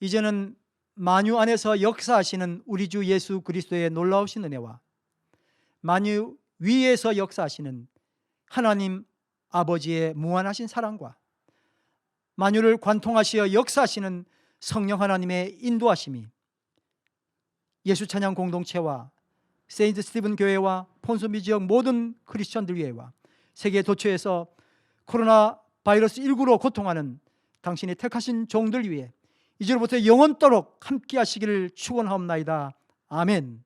이제는 만유 안에서 역사하시는 우리 주 예수 그리스도의 놀라우신 은혜와 만유 위에서 역사하시는 하나님 아버지의 무한하신 사랑과 만유를 관통하시어 역사하시는 성령 하나님의 인도하심이 예수 찬양 공동체와 세인트 스티븐 교회와 폰소미 지역 모든 크리스천들 위에와 세계 도처에서 코로나 바이러스 19로 고통하는 당신의 택하신 종들 위해 이제로부터 영원토록 함께 하시기를 축원하옵나이다. 아멘.